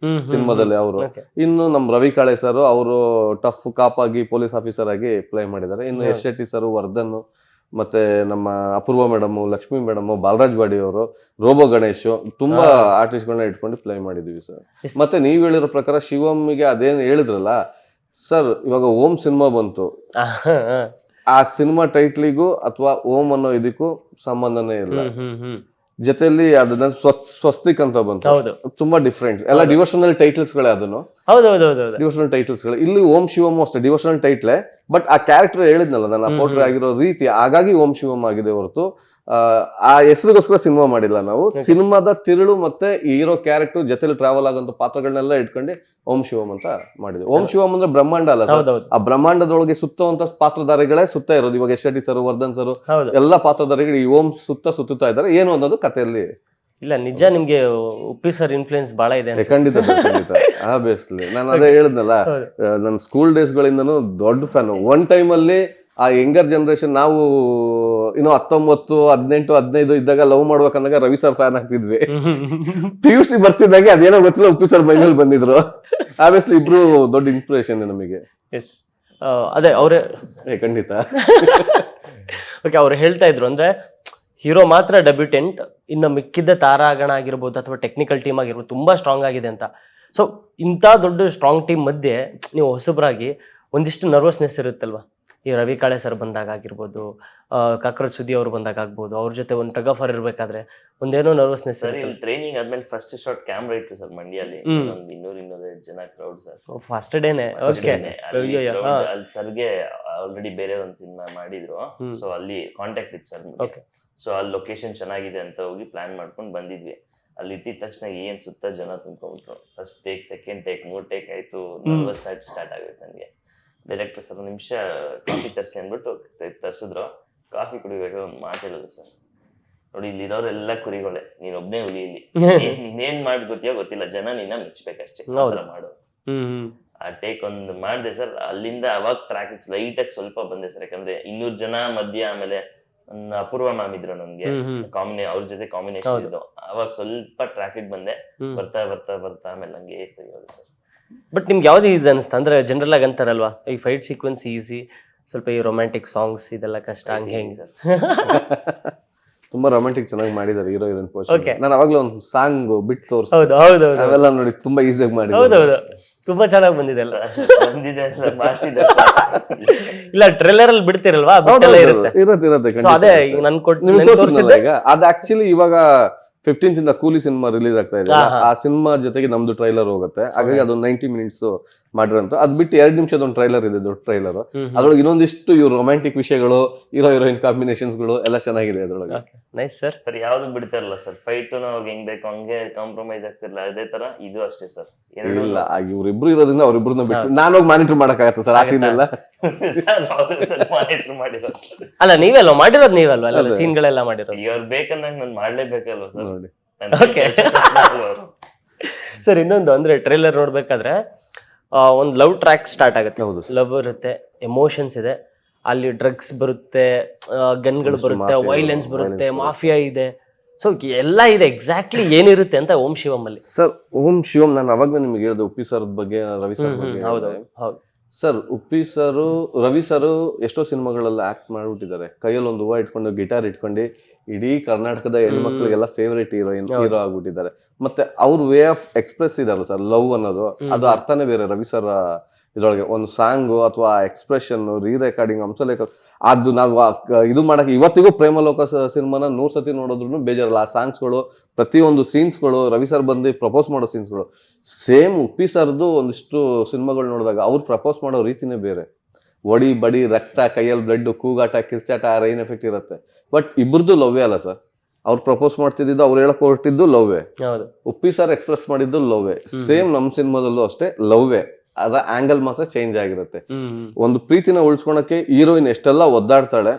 ಸಿನಿಮಾದಲ್ಲಿ ಅವರು. ಇನ್ನು ನಮ್ ರವಿ ಕಾಳೆ ಸರ್ ಅವರು ಟಫ್ ಕಾಪ್ ಆಗಿ ಪೊಲೀಸ್ ಆಫೀಸರ್ ಆಗಿ ಪ್ಲೇ ಮಾಡಿದ್ದಾರೆ. ಇನ್ನು S ಶೆಟ್ಟಿ ಸರ್, ವರ್ಧನ್, ಮತ್ತೆ ನಮ್ಮ ಅಪೂರ್ವ ಮೇಡಮ್, ಲಕ್ಷ್ಮಿ ಮೇಡಮ್, ಬಾಲರಾಜ್ ಬಾಡಿ ಅವರು, ರೋಬೋ ಗಣೇಶ್, ತುಂಬಾ ಆರ್ಟಿಸ್ಟ್ ಗಳನ್ನ ಇಟ್ಕೊಂಡು ಪ್ಲೇ ಮಾಡಿದೀವಿ ಸರ್. ಮತ್ತೆ ನೀವ್ ಹೇಳಿರೋ ಪ್ರಕಾರ ಶಿವಮ್ಗೆ ಅದೇನ್ ಹೇಳಿದ್ರಲ್ಲ ಸರ್, ಇವಾಗ ಓಂ ಸಿನಿಮಾ ಬಂತು, ಆ ಸಿನಿಮಾ ಟೈಟ್ಲಿಗೂ ಅಥವಾ ಓಂ ಅನ್ನೋ ಇದಕ್ಕೂ ಸಂಬಂಧನೇ ಇಲ್ಲ. ಜೊತೆಲಿ ಅದನ್ನ ಸ್ವಸ್ತಿಕ್ ಅಂತ ಬಂತು, ತುಂಬಾ ಡಿಫ್ರೆಂಟ್. ಎಲ್ಲ ಡಿವೋಷನಲ್ ಟೈಟಲ್ಸ್ ಗಳೇ, ಅದನ್ನು ಡಿವೋಷನಲ್ ಟೈಟಲ್ಸ್ ಗಳು. ಇಲ್ಲಿ ಓಂ ಶಿವಮ್ ಅಷ್ಟೇ ಡಿವೋಷನಲ್ ಟೈಟ್ಲೆ, ಬಟ್ ಆ ಕ್ಯಾರೆಕ್ಟರ್ ಹೇಳಿದ್ನಲ್ಲ ನನ್ನ ಪೋರ್ಟ್ರೇ ಆಗಿರೋ ರೀತಿ, ಹಾಗಾಗಿ ಓಂ ಶಿವಮ್ ಆಗಿದೆ ಹೊರತು ಆ ಹೆಸರಿಗೋಸ್ಕರ ಸಿನಿಮಾ ಮಾಡಿಲ್ಲ ನಾವು. ಸಿನಿಮಾದ ತಿರುಳು ಮತ್ತೆ ಹೀರೋ ಕ್ಯಾರೆಕ್ಟರ್ ಜೊತೆಲಿ ಟ್ರಾವೆಲ್ ಆಗಂತ ಪಾತ್ರಗಳನ್ನೆಲ್ಲ ಇಟ್ಕೊಂಡು ಓಂ ಶಿವಮ್ ಅಂತ ಮಾಡಿದ್ವಿ. ಓಂ ಶಿವಮ್ ಅಂದ್ರೆ ಬ್ರಹ್ಮಾಂಡ ಅಲ್ಲ ಸರ್, ಆ ಬ್ರಹ್ಮಾಂಡದೊಳಗೆ ಸುತ್ತುವಂತ ಪಾತ್ರಧಾರಿಗಳೇ ಸುತ್ತ ಇರೋದು. ಇವಾಗ S Shetty sir, Vardhan sir, ಎಲ್ಲ ಪಾತ್ರಧಾರಿಗಳು ಈ ಓಂ ಸುತ್ತಾ ಇದ್ದಾರೆ. ಏನು ಅನ್ನೋದು ಕಥೆಯಲ್ಲಿ ಇಲ್ಲ. ನಿಜ ನಿಮ್ಗೆ ಉಪ್ಪಿ ಸರ್ ಇನ್ಫ್ಲೂಯೆನ್ಸ್ ಬಹಳ ಇದೆ. ಖಂಡಿತ ಆಬ್ವಿಯಸ್ಲಿ. ನಾನು ಅದೇ ಹೇಳಿದ್ನಲ್ಲ, ನನ್ನ ಸ್ಕೂಲ್ ಡೇಸ್ ಗಳಿಂದನೂ ದೊಡ್ಡ ಫ್ಯಾನ್. ಒನ್ ಟೈಮ್ ಅಲ್ಲಿ ಆ ಯಂಗರ್ ಜನರೇಷನ್, ನಾವು ಇನ್ನು 19, 18, 15 ಇದ್ದಾಗ ಲವ್ ಮಾಡ್ಬೇಕಂದಾಗ ರವಿ ಸರ್ ಫ್ಯಾನ್ ಆಗ್ತಿದ್ವಿ. PUC ಬರ್ತಿದ್ದಾಗೆ ಅದೇನೋ ಗೊತ್ತಿಲ್ಲ, ಉಪ್ಪಿ ಸರ್ ಮೈನಲ್ಲಿ ಬಂದಿದ್ರು. ಆಬ್ವಿಯಸ್ಲಿ ಇಬ್ರು ದೊಡ್ಡ ಇನ್ಸ್ಪಿರೇಷನ್ ನಮಗೆ. ಅದೇ ಅವರೇ ಖಂಡಿತ. ಓಕೆ, ಅವ್ರು ಹೇಳ್ತಾ ಇದ್ರು ಅಂದ್ರೆ ಹೀರೋ ಮಾತ್ರ ಡೆಬ್ಯೂಟೆಂಟ್, ಇನ್ನು ಮಿಕ್ಕಿದ್ದ ತಾರಾಗಣ ಆಗಿರ್ಬೋದು ಅಥವಾ ಟೆಕ್ನಿಕಲ್ ಟೀಮ್ ಆಗಿರ್ಬೋದು ತುಂಬಾ ಸ್ಟ್ರಾಂಗ್ ಆಗಿದೆ ಅಂತ. ಸೊ ಇಂಥ ದೊಡ್ಡ ಸ್ಟ್ರಾಂಗ್ ಟೀಮ್ ಮಧ್ಯೆ ನೀವು ಹೊಸಬ್ರಾಗಿ ಒಂದಿಷ್ಟು ನರ್ವಸ್ನೆಸ್ ಇರುತ್ತಲ್ವಾ? ಈ ರವಿ ಕಾಳೆ ಸರ್ ಬಂದಾಗ ಆಗಿರ್ಬೋದು, ಕಾಕ್ರೋಚ್ ಸುದಿ ಅವ್ರು ಬಂದಾಗ ಆಗ್ಬೋದು, ಅವ್ರ ಜೊತೆ ಒಂದು ಟಗ್ ಆಫ್ ವಾರ್ ಇರ್ಬೇಕಾದ್ರೆ ಒಂದೇನೋ ನರ್ವಸ್ನೆಸ್. ಟ್ರೈನಿಂಗ್ ಆದ್ಮೇಲೆ ಫಸ್ಟ್ ಶಾಟ್ ಕ್ಯಾಮ್ರಾ ಇಟ್ಟು ಸರ್ ಮಂಡ್ಯಲ್ಲಿ, ಒಂದು 200 ಜನ ಕ್ರೌಡ್ ಸರ್. ಫಸ್ಟ್ ಡೇನೆ ಅಲ್ಲಿ ಸರ್ಗೆ ಆಲ್ರೆಡಿ ಬೇರೆ ಒಂದು ಸಿನಿಮಾ ಮಾಡಿದ್ರು, ಸೊ ಅಲ್ಲಿ ಕಾಂಟ್ಯಾಕ್ಟ್ ಇತ್ತು ಸರ್. ಸೊ ಅಲ್ಲಿ ಲೊಕೇಶನ್ ಚೆನ್ನಾಗಿದೆ ಅಂತ ಹೋಗಿ ಪ್ಲಾನ್ ಮಾಡ್ಕೊಂಡು ಬಂದಿದ್ವಿ. ಅಲ್ಲಿ ಇಟ್ಟಿದ ತಕ್ಷಣ ಏನ್ ಸುತ್ತ ಜನ ತುಂಬ್ಕೊಂಡ್ಬಿಟ್ರು. First take, second take, 3 take ಆಯ್ತು. ನರ್ವಸ್ ಸ್ಟಾರ್ಟ್ ಆಗುತ್ತೆ ನನಗೆ. ಡೈರೆಕ್ಟರ್ ಸರ್ 1 ನಿಮಿಷ ಕಾಫಿ ತರಿಸಿ ಅಂದ್ಬಿಟ್ಟು ತರಿಸಿದ್ರು. ಕಾಫಿ ಕುಡಿಬೇಕಾದ್ರೆ ಒಂದು ಮಾತು ಹೇಳಿದ್ರು ಸರ್, ನೋಡಿ ಇಲ್ಲಿರೋರೆಲ್ಲ ಕುರಿಗಳೇ, ನೀನೊಬ್ನೇ ಹುಲಿ ಇಲ್ಲಿ, ನೀನೇನ್ ಮಾಡಿ ಗೊತ್ತಿಲ್ಲ, ಜನ ನಿನ್ನ ಮೆಚ್ಬೇಕಷ್ಟೇ, ಮಾಡು. ಆ ಟೇಕ್ ಒಂದು ಮಾಡಿದೆ ಸರ್. ಅಲ್ಲಿಂದ ಅವಾಗ ಟ್ರಾಕ್ ಲೈಟ್ ಆಗಿ ಸ್ವಲ್ಪ ಬಂದೆ ಸರ್, ಯಾಕಂದ್ರೆ 200 ಜನ ಮಧ್ಯ, ಆಮೇಲೆ ಒಂದು ಅಪೂರ್ವ ಮ್ಯಾಮ್ ಇದ್ರು ನನ್ಗೆ ಅವ್ರ ಜೊತೆ ಕಾಂಬಿನೇಷನ್ ಇದ್ದು, ಅವಾಗ ಸ್ವಲ್ಪ ಟ್ರಾಫಿಕ್ ಬಂದೆ. ಬರ್ತಾ ಬರ್ತಾ ಬರ್ತಾ ಆಮೇಲೆ ನಂಗೆ ಸರಿ ಹೋದೆ ಸರ್. ಬಟ್ ನಿಮ್ಗೆ ಯಾವ್ದು ಈಸಿ ಅನಿಸ್ತಾ? ಅಂದ್ರೆ ಜನರಲ್ ಆಗಿ ಅಂತಾರಲ್ವಾ, ಈ ಫೈಟ್ ಸೀಕ್ವೆನ್ಸ್ ಈಸಿ, ಸ್ವಲ್ಪ ಈ ರೊಮ್ಯಾಂಟಿಕ್ ಸಾಂಗ್ಸ್ ಇದೆಲ್ಲ ಕಷ್ಟ, ಹಂಗೆ ಹೆಂಗೆ ಸರ್ ತುಂಬಾ ರೊಮ್ಯಾಂಟಿಕ್ ಚೆನ್ನಾಗಿ ಮಾಡಿದ್ದಾರೆ ಹೀರೋ ಹೀರೋಯಿನ್ ಪೋರ್ಷನ್. ನಾನು ಅವಾಗ್ಲೂ ಒಂದು ಸಾಂಗ್ ಬಿಟ್ಟು ತೋರಿಸ್ತೀನಿ, ಹೌದು ಹೌದು ಹೌದು ಅವೆಲ್ಲ ನೋಡಿ ತುಂಬಾ ಈಸಿಯಾಗಿ ಮಾಡಿದ್ದಾರೆ. ಹೌದೌದು, ತುಂಬಾ ಚೆನ್ನಾಗಿ ಬಂದಿದೆ ಅಲ್ಲ. ಬಂದಿದೆ ಮಾಡಿಸಿದೆ ಇಲ್ಲ ಟ್ರೇಲರ್ ಅಲ್ಲಿ ಬಿಡ್ತಿರಲ್ವಾ, ಬಿಟ್ಟೆಲ್ಲ ಇರುತ್ತೆ. ಇರುತ್ತೆ So ಅದೇ ಈಗ ನನ್ ನಿಮ್ಗೆ ತೋರಿಸಿದ್ದೆ ಈಗ. ಅದು ಆಕ್ಚುಲಿ ಇವಾಗ 15th ಇಂದ ಕೂಲಿ ಸಿನಿಮಾ ರಿಲೀಸ್ ಆಗ್ತಾ ಇದೆ, ಆ ಸಿನಿಮಾ ಜೊತೆಗೆ ನಮ್ದು ಟ್ರೈಲರ್ ಹೋಗುತ್ತೆ. ಹಾಗಾಗಿ ಅದು 90 minutes ಮಾಡಿರಂತ. ಅದ್ ಬಿಟ್ಟು 2 ನಿಮಿಷದ ಒಂದು ಟ್ರೈಲರ್ ಇದೆ, ದೊಡ್ಡ ಟ್ರೈಲರ್. ಅದ್ರೊಳಗೆ ಇನ್ನೊಂದಿಷ್ಟು ಇವ್ರು ರೊಮ್ಯಾಂಟಿಕ್ ವಿಷಯಗಳು, ಹೀರೋ ಹೀರೋಯಿನ್ ಕಾಂಬಿನೇಷನ್ಸ್ ಗಳು ಎಲ್ಲ ಚೆನ್ನಾಗಿದೆ ಅದ್ರೊಳಗೆ. Nice sir. ಸರ್ ಯಾವ್ದು ಬಿಡ್ತಾರಲ್ಲ ಸರ್, ಫೈಟ್ ಅವ್ರಿಗೆ ಹೆಂಗ್ ಬೇಕು ಹಂಗೆ ಕಾಂಪ್ರಮೈಸ್ ಆಗ್ತಿರ್ಲಿಲ್ಲ, ಅದೇ ತರ ಇದು ಅಷ್ಟೇ ಸರ್. ಇಲ್ಲ ಇವ್ರಿಬ್ರು ಇರೋದ್ರಿಂದ ಅವ್ರಿಬ್ರನ್ನ ಬಿಟ್ಟು ನಾನು ಹೋಗಿ ಮಾನಿಟರ್ ಮಾಡಕ್ಕಾಗತ್ತೆ ಸರ್ ಆ ಸೀನ್ ಎಲ್ಲ? ಮಾನಿಟರ್ ಮಾಡಿರೋ ಅಲ್ಲ ನೀವೆಲ್ಲ ಮಾಡಿರೋದು, ನೀವಲ್ವಾ ಅಲ್ಲ ಸೀನ್ ಗಳೆಲ್ಲ ಮಾಡಿರೋದು? ಈಗ ಅವ್ರು ಬೇಕಂದಾಗ ನಾನು ಮಾಡ್ಲೇಬೇಕಲ್ವ ಸರ್. ನೋಡಿ ಸರ್ ಇನ್ನೊಂದು ಅಂದ್ರೆ ಟ್ರೈಲರ್ ನೋಡ್ಬೇಕಾದ್ರೆ ಒಂದು ಲವ್ ಟ್ರ್ಯಾಕ್ ಸ್ಟಾರ್ಟ್ ಆಗುತ್ತೆ. ಹೌದು. ಲವ್ ಇರುತ್ತೆ, ಎಮೋಷನ್ಸ್ ಇದೆ, ಅಲ್ಲಿ ಡ್ರಗ್ಸ್ ಬರುತ್ತೆ, ಗನ್ಗಳು ಬರುತ್ತೆ, ವೈಲೆನ್ಸ್ ಬರುತ್ತೆ, ಮಾಫಿಯಾ ಇದೆ. ಸೊ ಎಲ್ಲ ಇದೆ. ಎಕ್ಸಾಕ್ಟ್ಲಿ ಏನಿರುತ್ತೆ ಅಂತ ಓಂ ಶಿವಂ ಅಲ್ಲಿ? ಸರ್ ಓಂ ಶಿವಂ ನಾನು ಅವಾಗ ನಿಮ್ಗೆ ಹೇಳಿದೆ ಉಪ್ಪಿ ಸರ್ ಬಗ್ಗೆ, ರವಿ ಸರ್ ಬಗ್ಗೆ. ಹೌದು ಹೌದು sir Uppi sir, Ravi sir ಎಷ್ಟೋ ಸಿನಿಮಾಗಳೆಲ್ಲ ಆಕ್ಟ್ ಮಾಡ್ಬಿಟ್ಟಿದ್ದಾರೆ. ಕೈಯಲ್ಲಿ ಒಂದು ಹೂವ ಇಟ್ಕೊಂಡು ಗಿಟಾರ್ ಇಟ್ಕೊಂಡು ಇಡೀ ಕರ್ನಾಟಕದ ಹೆಣ್ಮಕ್ಳಿಗೆಲ್ಲ ಫೇವರೇಟ್ ಹೀರೋ ಆಗ್ಬಿಟ್ಟಿದ್ದಾರೆ. ಮತ್ತೆ ಅವ್ರ ವೇ ಆಫ್ ಎಕ್ಸ್ಪ್ರೆಸ್ ಇದಾರಲ್ಲ ಸರ್, ಲವ್ ಅನ್ನೋದು, ಅದು ಅರ್ಥನೇ ಬೇರೆ. ರವಿ ಸರ್ ಇದ್ರೊಳಗೆ ಒಂದು ಸಾಂಗು ಅಥವಾ ಎಕ್ಸ್ಪ್ರೆಷನ್, ರೀ ರೆಕಾರ್ಡಿಂಗ್, ಅಂಶಲೇಖ, ಅದು ನಾವು ಇದು ಮಾಡಕ್ಕೆ ಇವತ್ತಿಗೂ ಪ್ರೇಮಲೋಕ ಸಿನಿಮಾನ 100 ಸತಿ ನೋಡೋದ್ರೂ ಬೇಜಾರಲ್ಲ. ಆ ಸಾಂಗ್ಸ್ಗಳು, ಪ್ರತಿಯೊಂದು ಸೀನ್ಸ್ಗಳು, ರವಿ ಸರ್ ಬಂದು ಪ್ರಪೋಸ್ ಮಾಡೋ ಸೀನ್ಸ್ಗಳು ಸೇಮ್. ಉಪ್ಪಿ ಸರ್ದು ಒಂದಿಷ್ಟು ಸಿನಿಮಾಗಳು ನೋಡಿದಾಗ ಅವ್ರು ಪ್ರಪೋಸ್ ಮಾಡೋ ರೀತಿನೇ ಬೇರೆ. ಒಡಿ ಬಡಿ, ರಕ್ತ, ಕೈಯಲ್ಲಿ ಬ್ಲಡ್, ಕೂಗಾಟ, ಕಿರ್ಚಾಟ, ರೈನ್ ಎಫೆಕ್ಟ್ ಇರುತ್ತೆ. ಬಟ್ ಇಬ್ರದ್ದು ಲವ್ವೇ ಅಲ್ಲ ಸರ್. ಅವ್ರು ಪ್ರಪೋಸ್ ಮಾಡ್ತಿದ್ದು, ಅವ್ರು ಹೇಳಕ್ ಹೊರಟಿದ್ದು ಲವ್ವೇ. ಉಪ್ಪಿ ಸರ್ ಎಕ್ಸ್ಪ್ರೆಸ್ ಮಾಡಿದ್ದು ಲವ್ವೇ. ಸೇಮ್ ನಮ್ಮ ಸಿನಿಮಾದಲ್ಲೂ ಅಷ್ಟೇ ಲವ್ವೇ. ಅದ್ರ ಆಂಗಲ್ ಮಾತ್ರ ಚೇಂಜ್ ಆಗಿರುತ್ತೆ. ಒಂದು ಪ್ರೀತಿನ ಉಳಿಸ್ಕೊಳಕ್ಕೆ ಹೀರೋಯಿನ್ ಎಷ್ಟೆಲ್ಲ ಒದ್ದಾಡ್ತಾಳೆ,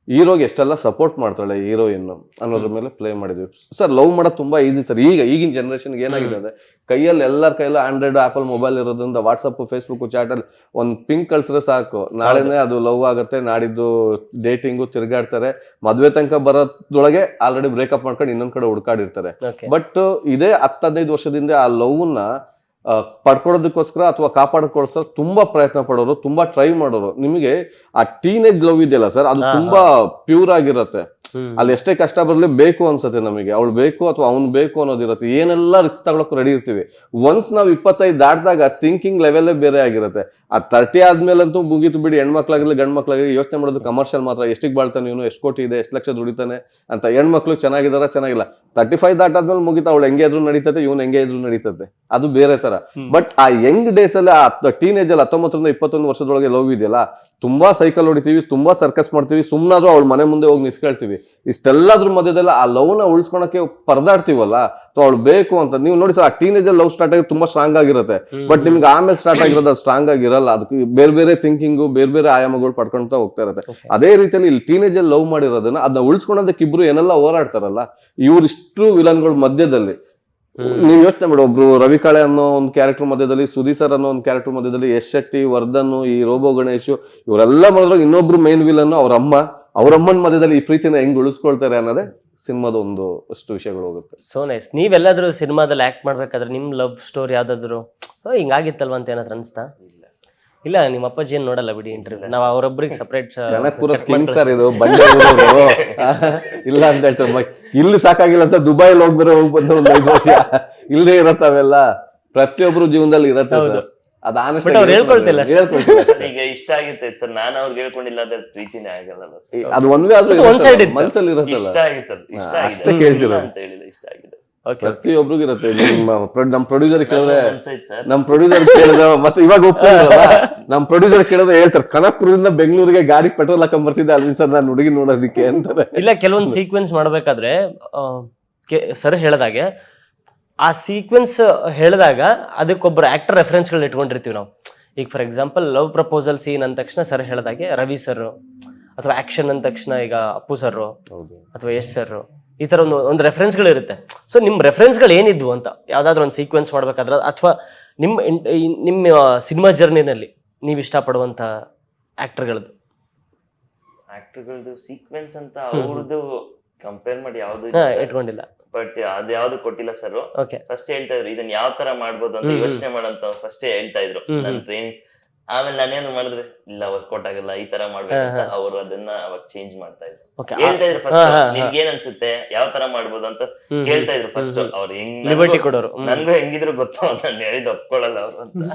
ಹೀರೋಗೆ ಎಷ್ಟೆಲ್ಲ ಸಪೋರ್ಟ್ ಮಾಡ್ತಾಳೆ ಹೀರೋಯಿನ್ ಅನ್ನೋದ್ರ ಮೇಲೆ ಪ್ಲೇ ಮಾಡಿದ್ವಿ ಸರ್. ಲವ್ ಮಾಡೋದು ತುಂಬಾ ಈಸಿ ಸರ್. ಈಗಿನ ಜನರೇಷನ್ಗೆ ಏನಾಗಿದೆ ಅಂದ್ರೆ, ಕೈಯಲ್ಲಿ ಎಲ್ಲರ ಕೈಯಲ್ಲೂ ಆಂಡ್ರಾಯ್ಡ್, ಆಪಲ್ ಮೊಬೈಲ್ ಇರೋದ್ರಿಂದ ವಾಟ್ಸಪ್, ಫೇಸ್ಬುಕ್, ಚಾಟಲ್ಲಿ ಒಂದು ಪಿಂಕ್ ಕಳ್ಸಿದ್ರೆ ಸಾಕು, ನಾಳೆನೇ ಅದು ಲವ್ ಆಗುತ್ತೆ. ನಾಡಿದ್ದು ಡೇಟಿಂಗು, ತಿರ್ಗಾಡ್ತಾರೆ. ಮದ್ವೆ ತನಕ ಬರೋದ್ರೊಳಗೆ ಆಲ್ರೆಡಿ ಬ್ರೇಕಪ್ ಮಾಡ್ಕೊಂಡು ಇನ್ನೊಂದ್ ಕಡೆ ಹುಡ್ಕಾಡಿರ್ತಾರೆ. ಬಟ್ ಇದೇ 10-15 ವರ್ಷದಿಂದ ಆ ಲವ್ನ ಪಡ್ಕೊಳ್ಳೋದಕ್ಕೋಸ್ಕರ ಅಥವಾ ಕಾಪಾಡೋದಕ್ಕೋಸ್ಕರ ತುಂಬಾ ಪ್ರಯತ್ನ ಪಡೋರು, ತುಂಬಾ ಟ್ರೈ ಮಾಡೋರು. ನಿಮಗೆ ಆ ಟೀನೇಜ್ ಲವ್ ಇದೆಯಲ್ಲ ಸರ್, ಅದು ತುಂಬಾ ಪ್ಯೂರ್ ಆಗಿರತ್ತೆ. ಅಲ್ಲಿ ಎಷ್ಟೇ ಕಷ್ಟ ಬರ್ಲಿ ಬೇಕು ಅನ್ಸತ್ತೆ ನಮಗೆ, ಅವಳು ಬೇಕು ಅಥವಾ ಅವ್ನು ಬೇಕು ಅನ್ನೋದಿರತ್ತೆ. ಏನೆಲ್ಲ ರಿಸ್ಕ್ ತಗೊಳಕ್ ರೆಡಿ ಇರ್ತೀವಿ. ಒನ್ಸ್ ನಾವು 25 ದಾಟಿದಾಗ ಥಿಂಕಿಂಗ್ ಲೆವೆಲ್ಲೇ ಬೇರೆ ಆಗಿರುತ್ತೆ. ಆ 30 ಆದ್ಮೇಲಂತೂ ಮುಗೀತು ಬಿಡಿ. ಹೆಣ್ಮಕ್ಳಾಗಿರ್ಲಿ ಗಂಡ್ ಮಕ್ಳಾಗಿರ್ಲಿ ಯೋಚನೆ ಮಾಡೋದು ಕಮರ್ಷಿಯಲ್ ಮಾತ್ರ. ಎಷ್ಟಿಗೆ ಬಾಳ್ತಾನೆ ಇವನು, ಎಷ್ಟು ಕೋಟಿ ಇದೆ, ಎಷ್ಟು ಲಕ್ಷ ದುಡಿತಾನೆ ಅಂತ. ಹೆಣ್ಮಕ್ಳು ಚೆನ್ನಾಗಿದಾರ, ಚೆನ್ನಾಗಿಲ್ಲ. 35 ದಾಟಾದ್ಮೇಲೆ ಮುಗಿತಾ, ಅವಳು ಹೆಂಗೆ ಇದ್ರು ನಡೀತದೆ, ಇವ್ನು ಹೆಂಗೆ ಇದ್ರು ನಡೀತದೆ, ಅದು ಬೇರೆ ತರ. ಬಟ್ ಆ ಯಂಗ್ ಡೇಸ್ ಅಲ್ಲಿ, ಆ ಟೀನೇಜ್ ಅಲ್ಲಿ 19ರಿಂದ 21 ವರ್ಷದೊಳಗೆ ಲವ್ ಇದೆಯಲ್ಲ, ತುಂಬಾ ಸೈಕಲ್ ಹೊಡಿತೀವಿ, ತುಂಬಾ ಸರ್ಕಸ್ ಮಾಡ್ತೀವಿ, ಸುಮ್ಮನಾದ್ರೂ ಅವಳ ಮನೆ ಮುಂದೆ ಹೋಗಿ ನಿಂತ್ಕೊಳ್ತೀವಿ. ಇಷ್ಟೆಲ್ಲದ್ರ ಮಧ್ಯದಲ್ಲಿ ಆ ಲವ್ ನ ಉಳಿಸ್ಕೊಳಕ್ಕೆ ಪರದಾಡ್ತೀವಲ್ಲ, ಸೊ ಅವಳು ಬೇಕು ಅಂತ. ನೀವು ನೋಡಿ ಸರ್, ಆ ಟೀನೇಜ್ ಅಲ್ಲಿ ಲವ್ ಸ್ಟಾರ್ಟ್ ಆಗಿ ತುಂಬಾ ಸ್ಟ್ರಾಂಗ್ ಆಗಿರುತ್ತೆ. ಬಟ್ ನಿಮ್ಗೆ ಆಮೇಲೆ ಸ್ಟಾರ್ಟ್ ಆಗಿರೋದು ಅದು ಸ್ಟ್ರಾಂಗ್ ಆಗಿರಲ್ಲ. ಅದಕ್ಕೆ ಬೇರೆ ಬೇರೆ ಥಿಂಕಿಂಗು, ಬೇರೆ ಬೇರೆ ಆಯಾಮಗಳು ಪಡ್ಕೊಂತ ಹೋಗ್ತಾ ಇರುತ್ತೆ. ಅದೇ ರೀತಿಯಲ್ಲಿ ಇಲ್ಲಿ ಟೀನೇಜ್ ಅಲ್ಲಿ ಲವ್ ಮಾಡಿರೋದನ್ನ, ಅದನ್ನ ಉಳಿಸ್ಕೊಳೋದಕ್ಕೆ ಇಬ್ರು ಏನೆಲ್ಲ ಹೋರಾಡ್ತಾರಲ್ಲ, ಇವ್ರಿಷ್ಟು ವಿಲನ್ಗಳ ಮಧ್ಯದಲ್ಲಿ ನೀವ್ ಯೋಚನೆ ಮಾಡಿ. ಒಬ್ರು ರವಿ ಕಾಳೆ ಅನ್ನೋ ಒಂದು ಕ್ಯಾರೆಕ್ಟರ್ ಮಧ್ಯದಲ್ಲಿ, ಸುದೀಪ್ ಸರ್ ಅನ್ನೋ ಒಂದು ಕ್ಯಾರೆಕ್ಟರ್ ಮಧ್ಯದಲ್ಲಿ, ಯಶ್ ಶೆಟ್ಟಿ, ವರ್ಧನ್, ಈ ರೋಬೋ ಗಣೇಶ್, ಇವರೆಲ್ಲ ಮಾಡಿದ್ರಾಗ ಇನ್ನೊಬ್ರು ಮೇನ್ ವಿಲನ್ ಅವ್ರಮ್ಮನ ಮಧ್ಯದಲ್ಲಿ ಈ ಪ್ರೀತಿನ ಹೆಂಗ್ ಉಳಿಸ್ಕೊಳ್ತಾರೆ ಅನ್ನೋದೇ ಸಿನಿಮಾದ ಒಂದು ಅಷ್ಟು ವಿಷಯಗಳು ಹೋಗುತ್ತೆ. So nice. ನೀವೆಲ್ಲಾದ್ರೂ ಸಿನಿಮಾದಲ್ಲಿ ಆಕ್ಟ್ ಮಾಡ್ಬೇಕಾದ್ರೆ ನಿಮ್ ಲವ್ ಸ್ಟೋರಿ ಯಾವ್ದಾದ್ರು ಹಿಂಗಾಗಿತ್ತಲ್ವ ಅಂತ ಏನಾದ್ರು ಅನ್ಸ್ತಾ? ಇಲ್ಲ, ನಿಮ್ಮ ಅಪ್ಪಾಜಿ ಏನ್ ನೋಡಲ್ಲ ಬಿಡಿ ಇಂಟರ್ವ್ಯೂ. ನಾವು ಅವರೊಬ್ಬರಿಗೆ ಸಪರೇಟ್ ಸರ್ ಇದು ಬಂಡೆ ಇಲ್ಲ ಅಂತ ಹೇಳ್ತಾರೆ. ಇಲ್ಲಿ ಸಾಕಾಗಿಲ್ಲ ಅಂತ ದುಬೈಲಿ ಹೋಗ್ಬರೋ ಹೋಗಿ ಬಂದ ಒಂದು 5 ವರ್ಷ ಇಲ್ಲೇ ಇರತ್ತ. ಅವೆಲ್ಲ ಪ್ರತಿಯೊಬ್ರು ಜೀವನದಲ್ಲಿ ಇರತ್ತೆ ಸರ್. ಅವ್ರು ಹೇಳ್ಕೊಳ್ತಿಲ್ಲ. ಈಗ ಇಷ್ಟ ಆಗಿರ್ತೈತೆ ಸರ್, ನಾನು ಅವ್ರಿಗೆ ಹೇಳ್ಕೊಂಡಿಲ್ಲ ಅದ್ರ ಪ್ರೀತಿನೇ ಆಗಲ್ಲ ಸರ್. ಅದು ಒಂದೇ ಆದ್ರೂ ಮನ್ಸಲ್ಲಿ ಇರತ್ತಲ್ಲ. ಇಷ್ಟ ಆಗಿತ್ತು, ಇಷ್ಟ ಅಷ್ಟೇ ಕೇಳ್ತೀರ ಅಂತ ಹೇಳಿಲ್ಲ, ಇಷ್ಟ ಆಗಿದೆ. ಪ್ರತಿಯೊಬ್ರಿಗೂ ಇರುತ್ತೆ. ನಮ್ ಪ್ರೊಡ್ಯೂಸರ್ ಕೇಳಿದ್ರೆ, ನಮ್ ಪ್ರೊಡ್ಯೂಸರ್ ಕೇಳಿದ್ರೆ, ಮತ್ತೆ ಇವಾಗ ಒಪ್ಪಿಲ್ಲ, ನಮ್ ಪ್ರೊಡ್ಯೂಸರ್ ಕೇಳಿದ್ರೆ ಹೇಳ್ತಾರೆ, ಕನಕಪುರದಿಂದ ಬೆಂಗಳೂರಿಗೆ ಗಾಡಿ ಪೆಟ್ರೋಲ್ ಹಾಕೊಂಡ್ ಬರ್ತಿದ್ದೆ ಅಲ್ವಿ ಸರ್ ನಾನು ಹುಡುಗಿ ನೋಡೋದಿಕ್ಕೆ ಅಂತಾರೆ. ಇಲ್ಲ, ಕೆಲವೊಂದು ಸೀಕ್ವೆನ್ಸ್ ಮಾಡ್ಬೇಕಾದ್ರೆ ಸರ್ ಹೇಳ್ದಾಗೆ, ಆ ಸೀಕ್ವೆನ್ಸ್ ಹೇಳಿದಾಗ ಅದಕ್ಕೊಬ್ಬರು ಆಕ್ಟರ್ ರೆಫರೆನ್ಸ್ಗಳು ಇಟ್ಕೊಂಡಿರ್ತೀವಿ ನಾವು. ಈಗ for example love proposal scene ಅಂದ ತಕ್ಷಣ ಸರ್ ಹೇಳ್ದಾಗೆ ರವಿ ಸರ್, ಅಥವಾ ಆಕ್ಷನ್ ಅಂದ ತಕ್ಷಣ ಈಗ ಅಪ್ಪು ಸರ್ ಅಥವಾ ಯಶ್ ಸರ್, ಈ ತರ ಒಂದು ರೆಫರೆನ್ಸ್ಗಳು ಇರುತ್ತೆ. ಸೊ ನಿಮ್ಮ ರೆಫರೆನ್ಸ್ಗಳು ಏನಿದ್ವು ಅಂತ, ಯಾವ್ದಾದ್ರು ಒಂದು ಸೀಕ್ವೆನ್ಸ್ ಮಾಡ್ಬೇಕಾದ್ರೆ ಅಥವಾ ನಿಮ್ಮ ಸಿನಿಮಾ ಜರ್ನಿನಲ್ಲಿ ನೀವು ಇಷ್ಟಪಡುವಂತ ಆಕ್ಟರ್ಗಳದ್ದು? ಆಕ್ಟರ್ಗಳದ್ದು ಸೀಕ್ವೆನ್ಸ್ ಅಂತ ಅವ್ರದ್ದು ಕಂಪೇರ್ ಮಾಡಿ ಯಾವ್ದು ಇಟ್ಕೊಂಡಿಲ್ಲ, ಬಟ್ ಅದ್ ಯಾವ್ದು ಕೊಟ್ಟಿಲ್ಲ ಸರ್. ಓಕೆ. ಫಸ್ಟ್ ಹೇಳ್ತಾ ಇದ್ರು ಇದನ್ನ ಯಾವ ತರ ಮಾಡ್ಬೋದು ಅಂತ ಯೋಚನೆ ಮಾಡಂತ ಫಸ್ಟ್ ಹೇಳ್ತಾ ಇದ್ರು ನನ್ ಟ್ರೈನಿಂಗ್. ಆಮೇಲೆ ನಾನೇನು ಮಾಡಿದ್ರೆ ಇಲ್ಲ ವರ್ಕೌಟ್ ಆಗಲ್ಲ, ಈ ತರ ಮಾಡ್ಬೇಕಂತ ಅವ್ರು ಅದನ್ನ ಅವಾಗ ಚೇಂಜ್ ಮಾಡ್ತಾ ಇದ್ರು. ಹೇಳ್ತಾ ಇದ್ರು ಫಸ್ಟ್ ನಿಮ್ಗೆ ಏನ್ ಅನ್ಸುತ್ತೆ, ಯಾವ ತರ ಮಾಡ್ಬೋದು ಅಂತ ಕೇಳ್ತಾ ಇದ್ರು ಫಸ್ಟ್. ಅವ್ರು ಲಿಬರ್ಟಿ ಕೊಡೋರು. ನನ್ಗೂ ಹೆಂಗಿದ್ರು ಗೊತ್ತು, ನಾನು ಹೇಳಿದ್ ಒಪ್ಕೊಳ್ಳಲ್ಲ ಅವ್ರು ಅಂತ.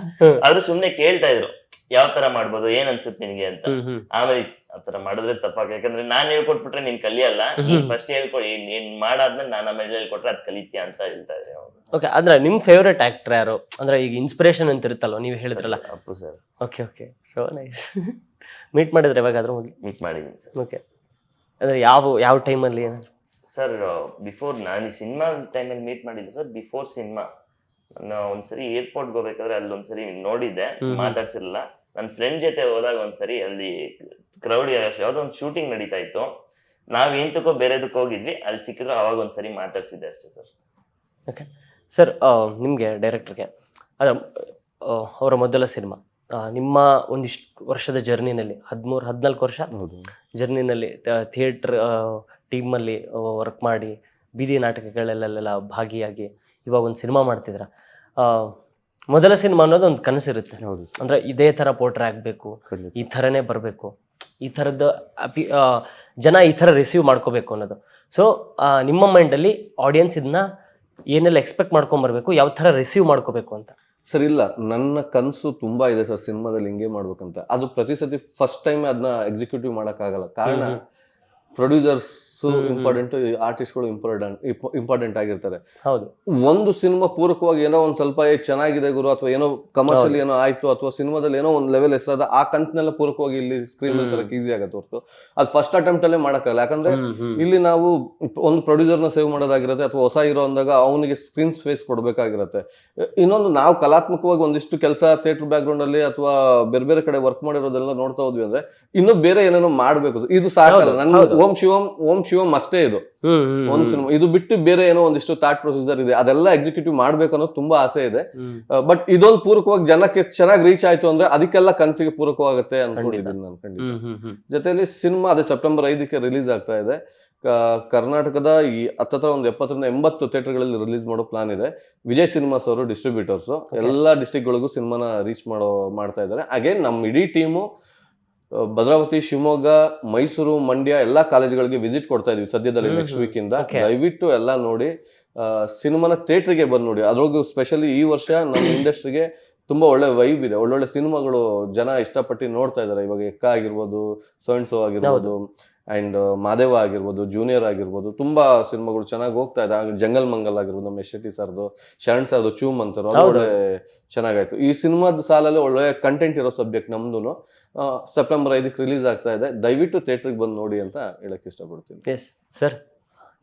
ಆದ್ರೂ ಸುಮ್ನೆ ಕೇಳ್ತಾ ಇದ್ರು ಯಾವ ತರ ಮಾಡ್ಬೋದು, ಏನ್ ಅನ್ಸುತ್ತೆ ನಿನ್ಗೆ ಅಂತ. ಆಮೇಲೆ ಆತರ ಮಾಡಿದ್ರೆ ತಪ್ಪಾಗ, ಯಾಕಂದ್ರೆ ನಾನ್ ಹೇಳ್ಕೊಟ್ಬಿಟ್ರೆ ನೀನ್ ಕಲಿಯಲ್ಲ, ನೀನ್ ಫಸ್ಟ್ ಹೇಳ್ಕೊಡಿ, ನೀನ್ ಮಾಡಾದ್ಮೇಲೆ ನಾನ್ ಆಮೇಲೆ ಹೇಳ್ಕೊಟ್ರೆ ಅದ್ ಕಲಿತೀಯ ಅಂತ ಹೇಳ್ತಾ ಇದ್ರೆ ಅವ್ರು. ಓಕೆ. ಅಂದ್ರೆ ನಿಮ್ ಫೇವರೇಟ್ ಆಕ್ಟರ್ ಯಾರು? ಅಂದ್ರೆ ಈಗ ಇನ್ಸ್ಪಿರೇಷನ್ ಅಂತ ಇರುತ್ತಲ್ವ, ನೀವು ಹೇಳಿದ್ರಲ್ಲ. Appu sir. Okay okay, so nice. Meet ಮಾಡಿದ್ರೆ ಯಾವಾಗಾದ್ರೂ? ಮೀಟ್ ಮಾಡಿದೀನಿ ಸರ್. ಓಕೆ. ಅಂದ್ರೆ ಯಾವ ಟೈಮಲ್ಲಿ ಏನಾದ್ರು? ಸರ್ ಬಿಫೋರ್, ನಾನು ಈ ಸಿನಿಮಾ ಟೈಮಲ್ಲಿ ಮೀಟ್ ಮಾಡಿಲ್ಲ ಸರ್. ಬಿಫೋರ್ ಸಿನಿಮಾ ನಾನು ಒಂದ್ಸರಿ ಏರ್ಪೋರ್ಟ್ಗೆ ಹೋಗ್ಬೇಕಾದ್ರೆ ಅಲ್ಲಿ ಒಂದ್ಸರಿ ನೋಡಿದ್ದೆ, ಮಾತಾಡ್ಸಿರ್ಲಿಲ್ಲ. ನನ್ನ ಫ್ರೆಂಡ್ ಜೊತೆ ಹೋದಾಗ ಒಂದ್ಸರಿ ಅಲ್ಲಿ ಕ್ರೌಡ್ ಯಾವ್ದೋ ಒಂದು ಶೂಟಿಂಗ್ ನಡೀತಾ ಇತ್ತು, ನಾವ್ ಏಂತಕ್ಕೋ ಬೇರೆದಕ್ಕೆ ಹೋಗಿದ್ವಿ, ಅಲ್ಲಿ ಸಿಕ್ಕಿದ್ರು ಅವಾಗ ಒಂದ್ಸರಿ ಮಾತಾಡ್ಸಿದ್ದೆ ಅಷ್ಟೇ ಸರ್. ಓಕೆ ಸರ್, ನಿಮಗೆ ಡೈರೆಕ್ಟರ್ಗೆ ಅವರ ಮೊದಲ ಸಿನಿಮಾ, ನಿಮ್ಮ ಒಂದಿಷ್ಟು ವರ್ಷದ ಜರ್ನಿನಲ್ಲಿ 13-14 ವರ್ಷ ಜರ್ನಿನಲ್ಲಿ ಥಿಯೇಟರ್ ಟೀಮಲ್ಲಿ ವರ್ಕ್ ಮಾಡಿ ಬೀದಿ ನಾಟಕಗಳಲ್ಲೆಲ್ಲ ಭಾಗಿಯಾಗಿ ಇವಾಗ ಒಂದು ಸಿನಿಮಾ ಮಾಡ್ತಿದ್ರ. ಮೊದಲ ಸಿನಿಮಾ ಅನ್ನೋದು ಒಂದು ಕನಸಿರುತ್ತೆ, ಅಂದ್ರೆ ಇದೇ ತರ ಪೋರ್ಟ್ರೇ ಆಗ್ಬೇಕು, ಈ ಥರನೇ ಬರಬೇಕು, ಈ ಥರದ್ದು ಜನ ಈ ಥರ ರಿಸೀವ್ ಮಾಡ್ಕೋಬೇಕು ಅನ್ನೋದು. ಸೊ ನಿಮ್ಮ ಮೈಂಡಲ್ಲಿ ಆಡಿಯನ್ಸ್ ಇದನ್ನ ಏನೆಲ್ಲ ಎಕ್ಸ್ಪೆಕ್ಟ್ ಮಾಡ್ಕೊಂಬರ್ಬೇಕು, ಯಾವ ಥರ ರಿಸೀವ್ ಮಾಡ್ಕೋಬೇಕು ಅಂತ? ಸರ್ ಇಲ್ಲ, ನನ್ನ ಕನಸು ತುಂಬಾ ಇದೆ ಸರ್ ಸಿನಿಮಾದಲ್ಲಿ ಹಿಂಗೆ ಮಾಡ್ಬೇಕಂತ. ಅದು ಪ್ರತಿ ಸತಿ ಫಸ್ಟ್ ಟೈಮ್ ಅದನ್ನ ಎಕ್ಸಿಕ್ಯೂಟಿವ್ ಮಾಡೋಕ್ಕಾಗಲ್ಲ. ಕಾರಣ ಪ್ರೊಡ್ಯೂಸರ್ಸ್ ಇಂಪಾರ್ಟೆಂಟ್, ಆರ್ಟಿಸ್ಟ್ಗಳು ಇಂಪಾರ್ಟೆಂಟ್ ಆಗಿರ್ತಾರೆ. ಹೌದು. ಒಂದು ಸಿನಿಮಾ ಪೂರಕವಾಗಿ ಏನೋ ಒಂದ್ ಸ್ವಲ್ಪ ಚೆನ್ನಾಗಿದೆ ಗುರು, ಅಥವಾ ಏನೋ ಕಮರ್ಷಿಯಲ್ ಏನೋ ಆಯ್ತು, ಅಥವಾ ಸಿನಿಮಾದಲ್ಲಿ ಏನೋ ಒಂದ್ ಲೆವೆಲ್ ಹೆಸರಾದ ಆ ಕಂತನೆಲ್ಲ ಪೂರಕವಾಗಿ ಇಲ್ಲಿ ಸ್ಕ್ರೀನ್ ತರಕ್ಕೆ ಈಸಿ ಆಗತ್ತೆ ಹೊರತು ಅದು ಫಸ್ಟ್ ಅಟೆಂಪ್ಟ್ ಅಲ್ಲೇ ಮಾಡಕ್ಕಾಗಲ್ಲ. ಯಾಕಂದ್ರೆ ಇಲ್ಲಿ ನಾವು ಒಂದು ಪ್ರೊಡ್ಯೂಸರ್ನ ಸೇವ್ ಮಾಡೋದಾಗಿರುತ್ತೆ, ಅಥವಾ ಹೊಸ ಹೀರೋ ಅಂದಾಗ ಅವನಿಗೆ ಸ್ಕ್ರೀನ್ ಸ್ಪೇಸ್ ಕೊಡ್ಬೇಕಾಗಿರುತ್ತೆ. ಇನ್ನೊಂದು, ನಾವು ಕಲಾತ್ಮಕವಾಗಿ ಒಂದಿಷ್ಟು ಕೆಲಸ ಥಿಯೇಟರ್ ಬ್ಯಾಕ್ ಗ್ರೌಂಡ್ ಅಲ್ಲಿ ಅಥವಾ ಬೇರೆ ಬೇರೆ ಕಡೆ ವರ್ಕ್ ಮಾಡಿರೋದೆಲ್ಲ ನೋಡ್ತಾ ಹೋದ್ವಿ ಅಂದ್ರೆ ಇನ್ನೂ ಬೇರೆ ಏನೇನೋ ಮಾಡ್ಬೇಕು. ಇದು ಸಾಕಲ್ಲ. ನನ್ ಓಂ ಶಿವಂ ಅಷ್ಟೇ ಇದು ಒಂದು ಸಿನಿಮಾ. ಇದು ಬಿಟ್ಟು ಬೇರೆ ಏನೋ ಒಂದಿಷ್ಟು ಥಾಟ್ ಪ್ರೊಸೀಜರ್ ಇದೆ, ಅದೆಲ್ಲ ಎಕ್ಸಿಕ್ಯೂಟಿವ್ ಮಾಡ್ಬೇಕು ಅನ್ನೋದು ತುಂಬಾ ಆಸೆ ಇದೆ. ಬಟ್ ಇದೊಂದು ಪೂರಕವಾಗಿ ಜನಕ್ಕೆ ಚೆನ್ನಾಗಿ ರೀಚ್ ಆಯ್ತು ಅಂದ್ರೆ ಅದಕ್ಕೆಲ್ಲ ಕನಸಿಗೆ ಪೂರಕವಾಗುತ್ತೆ ಅನ್ಕೊಂಡಿದ್ದೀನಿ ನಾನು ಖಂಡಿತ. ಜೊತೆಲಿ ಸಿನಿಮಾ ಅದೇ ಸೆಪ್ಟೆಂಬರ್ 5ಕ್ಕೆ ರಿಲೀಸ್ ಆಗ್ತಾ ಇದೆ. ಕರ್ನಾಟಕದ ಈ ಹತ್ತತ್ರ ಒಂದು 70-80 ಥಿಯೇಟರ್ಗಳಲ್ಲಿ ರಿಲೀಸ್ ಮಾಡೋ ಪ್ಲಾನ್ ಇದೆ. ವಿಜಯ್ ಸಿನಿಮಾಸ್ ಅವರು ಡಿಸ್ಟ್ರಿಬ್ಯೂಟರ್ಸ್, ಎಲ್ಲಾ ಡಿಸ್ಟ್ರಿಕ್ಟ್ಗಳಿಗೂ ಸಿನಿಮಾನ ರೀಚ್ ಮಾಡ್ತಾ ಇದ್ದಾರೆ. ಅಗೇನ್ ನಮ್ಮ ಇಡೀ ಟೀಮು ಭದ್ರಾವತಿ, ಶಿವಮೊಗ್ಗ, ಮೈಸೂರು, ಮಂಡ್ಯ ಎಲ್ಲಾ ಕಾಲೇಜುಗಳಿಗೆ ವಿಸಿಟ್ ಕೊಡ್ತಾ ಇದೀವಿ ಸದ್ಯದಲ್ಲಿ ನೆಕ್ಸ್ಟ್ ವೀಕ್ ಇಂದ. ದಯವಿಟ್ಟು ಎಲ್ಲ ನೋಡಿ, ಸಿನಿಮಾನ ಥಿಯೇಟರ್ಗೆ ಬಂದು ನೋಡಿ. ಅದ್ರೊಳಗೂ ಸ್ಪೆಷಲಿ ಈ ವರ್ಷ ನಮ್ಮ ಇಂಡಸ್ಟ್ರಿಗೆ ತುಂಬಾ ಒಳ್ಳೆ ವೈಬ್ ಇದೆ, ಒಳ್ಳೊಳ್ಳೆ ಸಿನಿಮಾಗಳು ಜನ ಇಷ್ಟಪಟ್ಟು ನೋಡ್ತಾ ಇದಾರೆ. ಇವಾಗ ಎಕ್ಕ ಆಗಿರ್ಬೋದು, ಸೋ ಆಗಿರ್ಬೋದು, ಅಂಡ್ ಮಾದೇವ ಆಗಿರ್ಬೋದು, ಜೂನಿಯರ್ ಆಗಿರ್ಬೋದು, ತುಂಬಾ ಸಿನಿಮಾಗಳು ಚೆನ್ನಾಗಿ ಹೋಗ್ತಾ ಇದೆ. ಜಂಗಲ್ ಮಂಗಲ್ ಆಗಿರ್ಬೋದು, ನಮ್ಮ ಶೆಟ್ಟಿ ಸರ್ದು, ಶರಣ್ ಸರ್ದು ಚೂಮ್ ಅಂತಾರೋ ಒಳ್ಳೆ ಚೆನ್ನಾಗಾಯ್ತು. ಈ ಸಿನಿಮಾದ ಸಾಲಲ್ಲಿ ಒಳ್ಳೆ ಕಂಟೆಂಟ್ ಇರೋ ಸಬ್ಜೆಕ್ಟ್ ನಮ್ದು. ಸೆಪ್ಟೆಂಬರ್ 5ಕ್ಕೆ ರಿಲೀಸ್ ಆಗ್ತಾ ಇದೆ. ದಯವಿಟ್ಟು ಥಿಯೇಟರ್ಗೆ ಬಂದು ನೋಡಿ ಅಂತ ಹೇಳಕ್ ಇಷ್ಟಪಡ್ತೀನಿ. ಎಸ್ ಸರ್,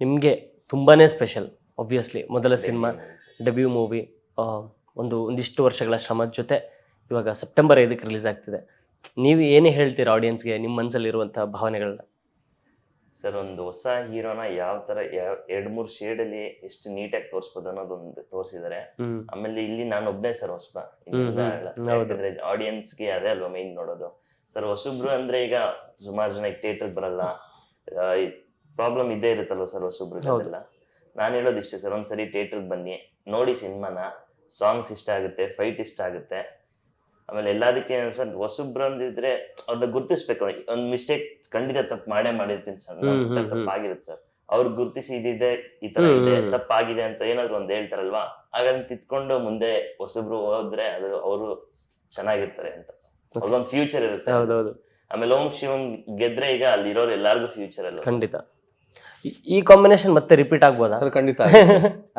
ನಿಮಗೆ ತುಂಬಾನೇ ಸ್ಪೆಷಲ್ ಆಬ್ವಿಯಸ್ಲಿ ಮೊದಲ ಸಿನಿಮಾ, ಡೆಬ್ಯೂ ಮೂವಿ, ಒಂದಿಷ್ಟು ವರ್ಷಗಳ ಶ್ರಮದ ಜೊತೆ ಇವಾಗ ಸೆಪ್ಟೆಂಬರ್ 5ಕ್ಕೆ ರಿಲೀಸ್ ಆಗ್ತಿದೆ. ನೀವು ಏನೇ ಹೇಳ್ತೀರಾ ಆಡಿಯನ್ಸ್ಗೆ, ನಿಮ್ಮ ಮನಸ್ಸಲ್ಲಿರುವಂತಹ ಭಾವನೆಗಳನ್ನ? ಸರ್, ಒಂದು ಹೊಸ ಹೀರೋನ ಯಾವ ತರ 2-3 ಶೇಡಲ್ಲಿ ಎಷ್ಟು ನೀಟಾಗಿ ತೋರಿಸ್ಬೋದು ಅನ್ನೋದೊಂದು ತೋರಿಸಿದ್ದಾರೆ. ಆಮೇಲೆ ಇಲ್ಲಿ ನಾನು ಒಬ್ಬನೇ ಸರ್ ಹೊಸಬ, ಯಾಕಂದ್ರೆ ಆಡಿಯನ್ಸ್ಗೆ ಅದೇ ಅಲ್ವಾ ಮೈನ್ ನೋಡೋದು. ಸರ್ ಹೊಸಬ್ರು ಅಂದ್ರೆ ಈಗ ಸುಮಾರು ಜನ ಥಿಯೇಟರ್ಗೆ ಬರಲ್ಲ, ಪ್ರಾಬ್ಲಮ್ ಇದ್ದೇ ಇರುತ್ತಲ್ವ ಸರ್ ಹೊಸಬ್ರಿಗೆಲ್ಲ. ನಾನು ಹೇಳೋದು ಇಷ್ಟೇ ಸರ್, ಒಂದ್ಸರಿ ಥಿಯೇಟರ್ಗೆ ಬನ್ನಿ, ನೋಡಿ ಸಿನಿಮಾನ. ಸಾಂಗ್ಸ್ ಇಷ್ಟ ಆಗುತ್ತೆ, ಫೈಟ್ ಇಷ್ಟ ಆಗುತ್ತೆ. ಆಮೇಲೆ ಎಲ್ಲದಕ್ಕೆ ಸರ್ ಹೊಸಬ್ರು ಅಂದಿದ್ರೆ ಅವ್ರನ್ನ ಗುರ್ತಿಸ್ಬೇಕು. ಒಂದು ಮಿಸ್ಟೇಕ್ ಖಂಡಿತ ತಪ್ಪು ಮಾಡಿರ್ತೀನಿ ಸರ್, ತಪ್ಪಾಗಿರುತ್ತೆ ಸರ್. ಅವ್ರಿಗೆ ಗುರ್ತಿಸಿ ಇದಿದೆ, ಈ ತರ ಇದೆ, ತಪ್ಪಾಗಿದೆ ಅಂತ ಏನಾದ್ರು ಒಂದ್ ಹೇಳ್ತಾರಲ್ವಾ, ಹಾಗಾಗಿ ತಿತ್ಕೊಂಡು ಮುಂದೆ ಹೊಸಬ್ರು ಹೋದ್ರೆ ಅದು ಅವರು ಚೆನ್ನಾಗಿರ್ತಾರೆ ಅಂತ, ಅವ್ರಿಗೊಂದು ಫ್ಯೂಚರ್ ಇರುತ್ತೆ. ಆಮೇಲೆ ಓಂ ಶಿವಂ ಗೆದ್ರೆ ಈಗ ಅಲ್ಲಿರೋರು ಎಲ್ಲಾರ್ಗು ಫ್ಯೂಚರ್ ಅಲ್ಲ. ಖಂಡಿತ ಈ ಕಾಂಬಿನೇಷನ್ ಮತ್ತೆ ರಿಪೀಟ್ ಆಗ್ಬೋದಾ ಸರ್? ಖಂಡಿತ.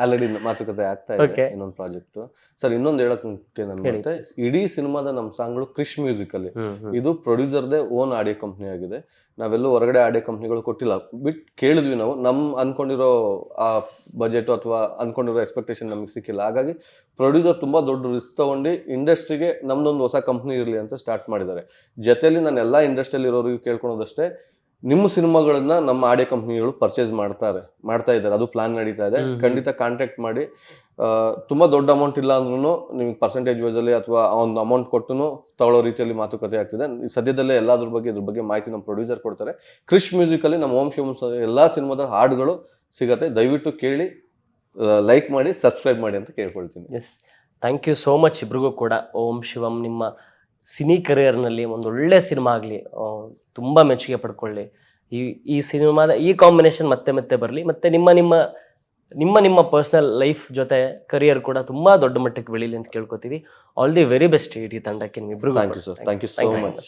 ಆಲ್ರೆಡಿ ಮಾತುಕತೆ ಆಗ್ತಾ ಇದೆ ಇನ್ನೊಂದು ಪ್ರಾಜೆಕ್ಟ್. ಸರ್ ಇನ್ನೊಂದು ಹೇಳಕ್ ನಾನು ಇಡೀ ಸಿನಿಮಾದ ನಮ್ ಸಾಂಗ್ಗಳು ಕ್ರಿಶ್ ಮ್ಯೂಸಿಕ್ ಅಲ್ಲಿ, ಇದು ಪ್ರೊಡ್ಯೂಸರ್ದೇ ಓನ್ ಆಡಿಯೋ ಕಂಪ್ನಿ ಆಗಿದೆ. ನಾವೆಲ್ಲೂ ಹೊರಗಡೆ ಆಡಿಯೋ ಕಂಪ್ನಿಗಳು ಕೊಟ್ಟಿಲ್ಲ. ಕೇಳಿದ್ವಿ ನಾವು, ಅನ್ಕೊಂಡಿರೋ ಆ ಬಜೆಟ್ ಅಥವಾ ಅನ್ಕೊಂಡಿರೋ ಎಕ್ಸ್ಪೆಕ್ಟೇಷನ್ ನಮ್ಗೆ ಸಿಕ್ಕಿಲ್ಲ. ಹಾಗಾಗಿ ಪ್ರೊಡ್ಯೂಸರ್ ತುಂಬಾ ದೊಡ್ಡ ರಿಸ್ಕ್ ತಗೊಂಡು ಇಂಡಸ್ಟ್ರಿಗೆ ನಮ್ದೊಂದು ಹೊಸ ಕಂಪ್ನಿ ಇರಲಿ ಅಂತ ಸ್ಟಾರ್ಟ್ ಮಾಡಿದ್ದಾರೆ. ಜೊತೆಲಿ ನಾನು ಎಲ್ಲಾ ಇಂಡಸ್ಟ್ರಿಯಲ್ಲಿ ಇರೋರಿಗೆ ಕೇಳ್ಕೊಳೋದಷ್ಟೇ, ನಿಮ್ಮ ಸಿನಿಮಾಗಳನ್ನ ನಮ್ಮ ಆಡಿಯೋ ಕಂಪ್ನಿಗಳು ಪರ್ಚೇಸ್ ಮಾಡ್ತಾ ಇದ್ದಾರೆ, ಅದು ಪ್ಲಾನ್ ನಡೀತಾ ಇದೆ. ಖಂಡಿತ ಕಾಂಟ್ಯಾಕ್ಟ್ ಮಾಡಿ. ತುಂಬಾ ದೊಡ್ಡ ಅಮೌಂಟ್ ಇಲ್ಲ ಅಂದ್ರೂ ನಿಮ್ಗೆ ಪರ್ಸೆಂಟೇಜ್ ವೈಸ್ ಅಲ್ಲಿ ಅಥವಾ ಒಂದು ಅಮೌಂಟ್ ಕೊಟ್ಟು ತಗೊಳ್ಳೋ ರೀತಿಯಲ್ಲಿ ಮಾತುಕತೆ ಆಗ್ತಿದೆ. ಸದ್ಯದಲ್ಲೇ ಇದ್ರ ಬಗ್ಗೆ ಮಾಹಿತಿ ನಮ್ಮ ಪ್ರೊಡ್ಯೂಸರ್ ಕೊಡ್ತಾರೆ. ಕ್ರಿಶ್ ಮ್ಯೂಸಿಕ್ ಅಲ್ಲಿ ನಮ್ಮ ಓಂ ಶಿವಂ ಎಲ್ಲಾ ಸಿನಿಮಾದ ಹಾಡುಗಳು ಸಿಗತ್ತೆ. ದಯವಿಟ್ಟು ಕೇಳಿ, ಲೈಕ್ ಮಾಡಿ, ಸಬ್ಸ್ಕ್ರೈಬ್ ಮಾಡಿ ಅಂತ ಕೇಳ್ಕೊಳ್ತೀನಿ. Yes, thank you so much ಇಬ್ರಿಗೂ ಕೂಡ. ಓಂ ಶಿವಂ, ನಿಮ್ಮ ಸಿನಿ ಕರಿಯರ್ನಲ್ಲಿ ಒಂದು ಒಳ್ಳೆ ಸಿನಿಮಾ ಆಗಲಿ, ತುಂಬ ಮೆಚ್ಚುಗೆ ಪಡ್ಕೊಳ್ಳಿ. ಈ ಸಿನಿಮಾದ ಈ ಕಾಂಬಿನೇಷನ್ ಮತ್ತೆ ಮತ್ತೆ ಬರಲಿ, ಮತ್ತು ನಿಮ್ಮ ಪರ್ಸನಲ್ ಲೈಫ್ ಜೊತೆ ಕರಿಯರ್ ಕೂಡ ತುಂಬ ದೊಡ್ಡ ಮಟ್ಟಕ್ಕೆ ಬೆಳೀಲಿ ಅಂತ ಕೇಳ್ಕೊತೀವಿ. ಆಲ್ ದಿ ವೆರಿ ಬೆಸ್ಟ್ ಇಡೀ ತಂಡಕ್ಕೆ, ನಿಮ್ಮಿಬ್ರಿಗೂ. Thank you sir, thank you so much.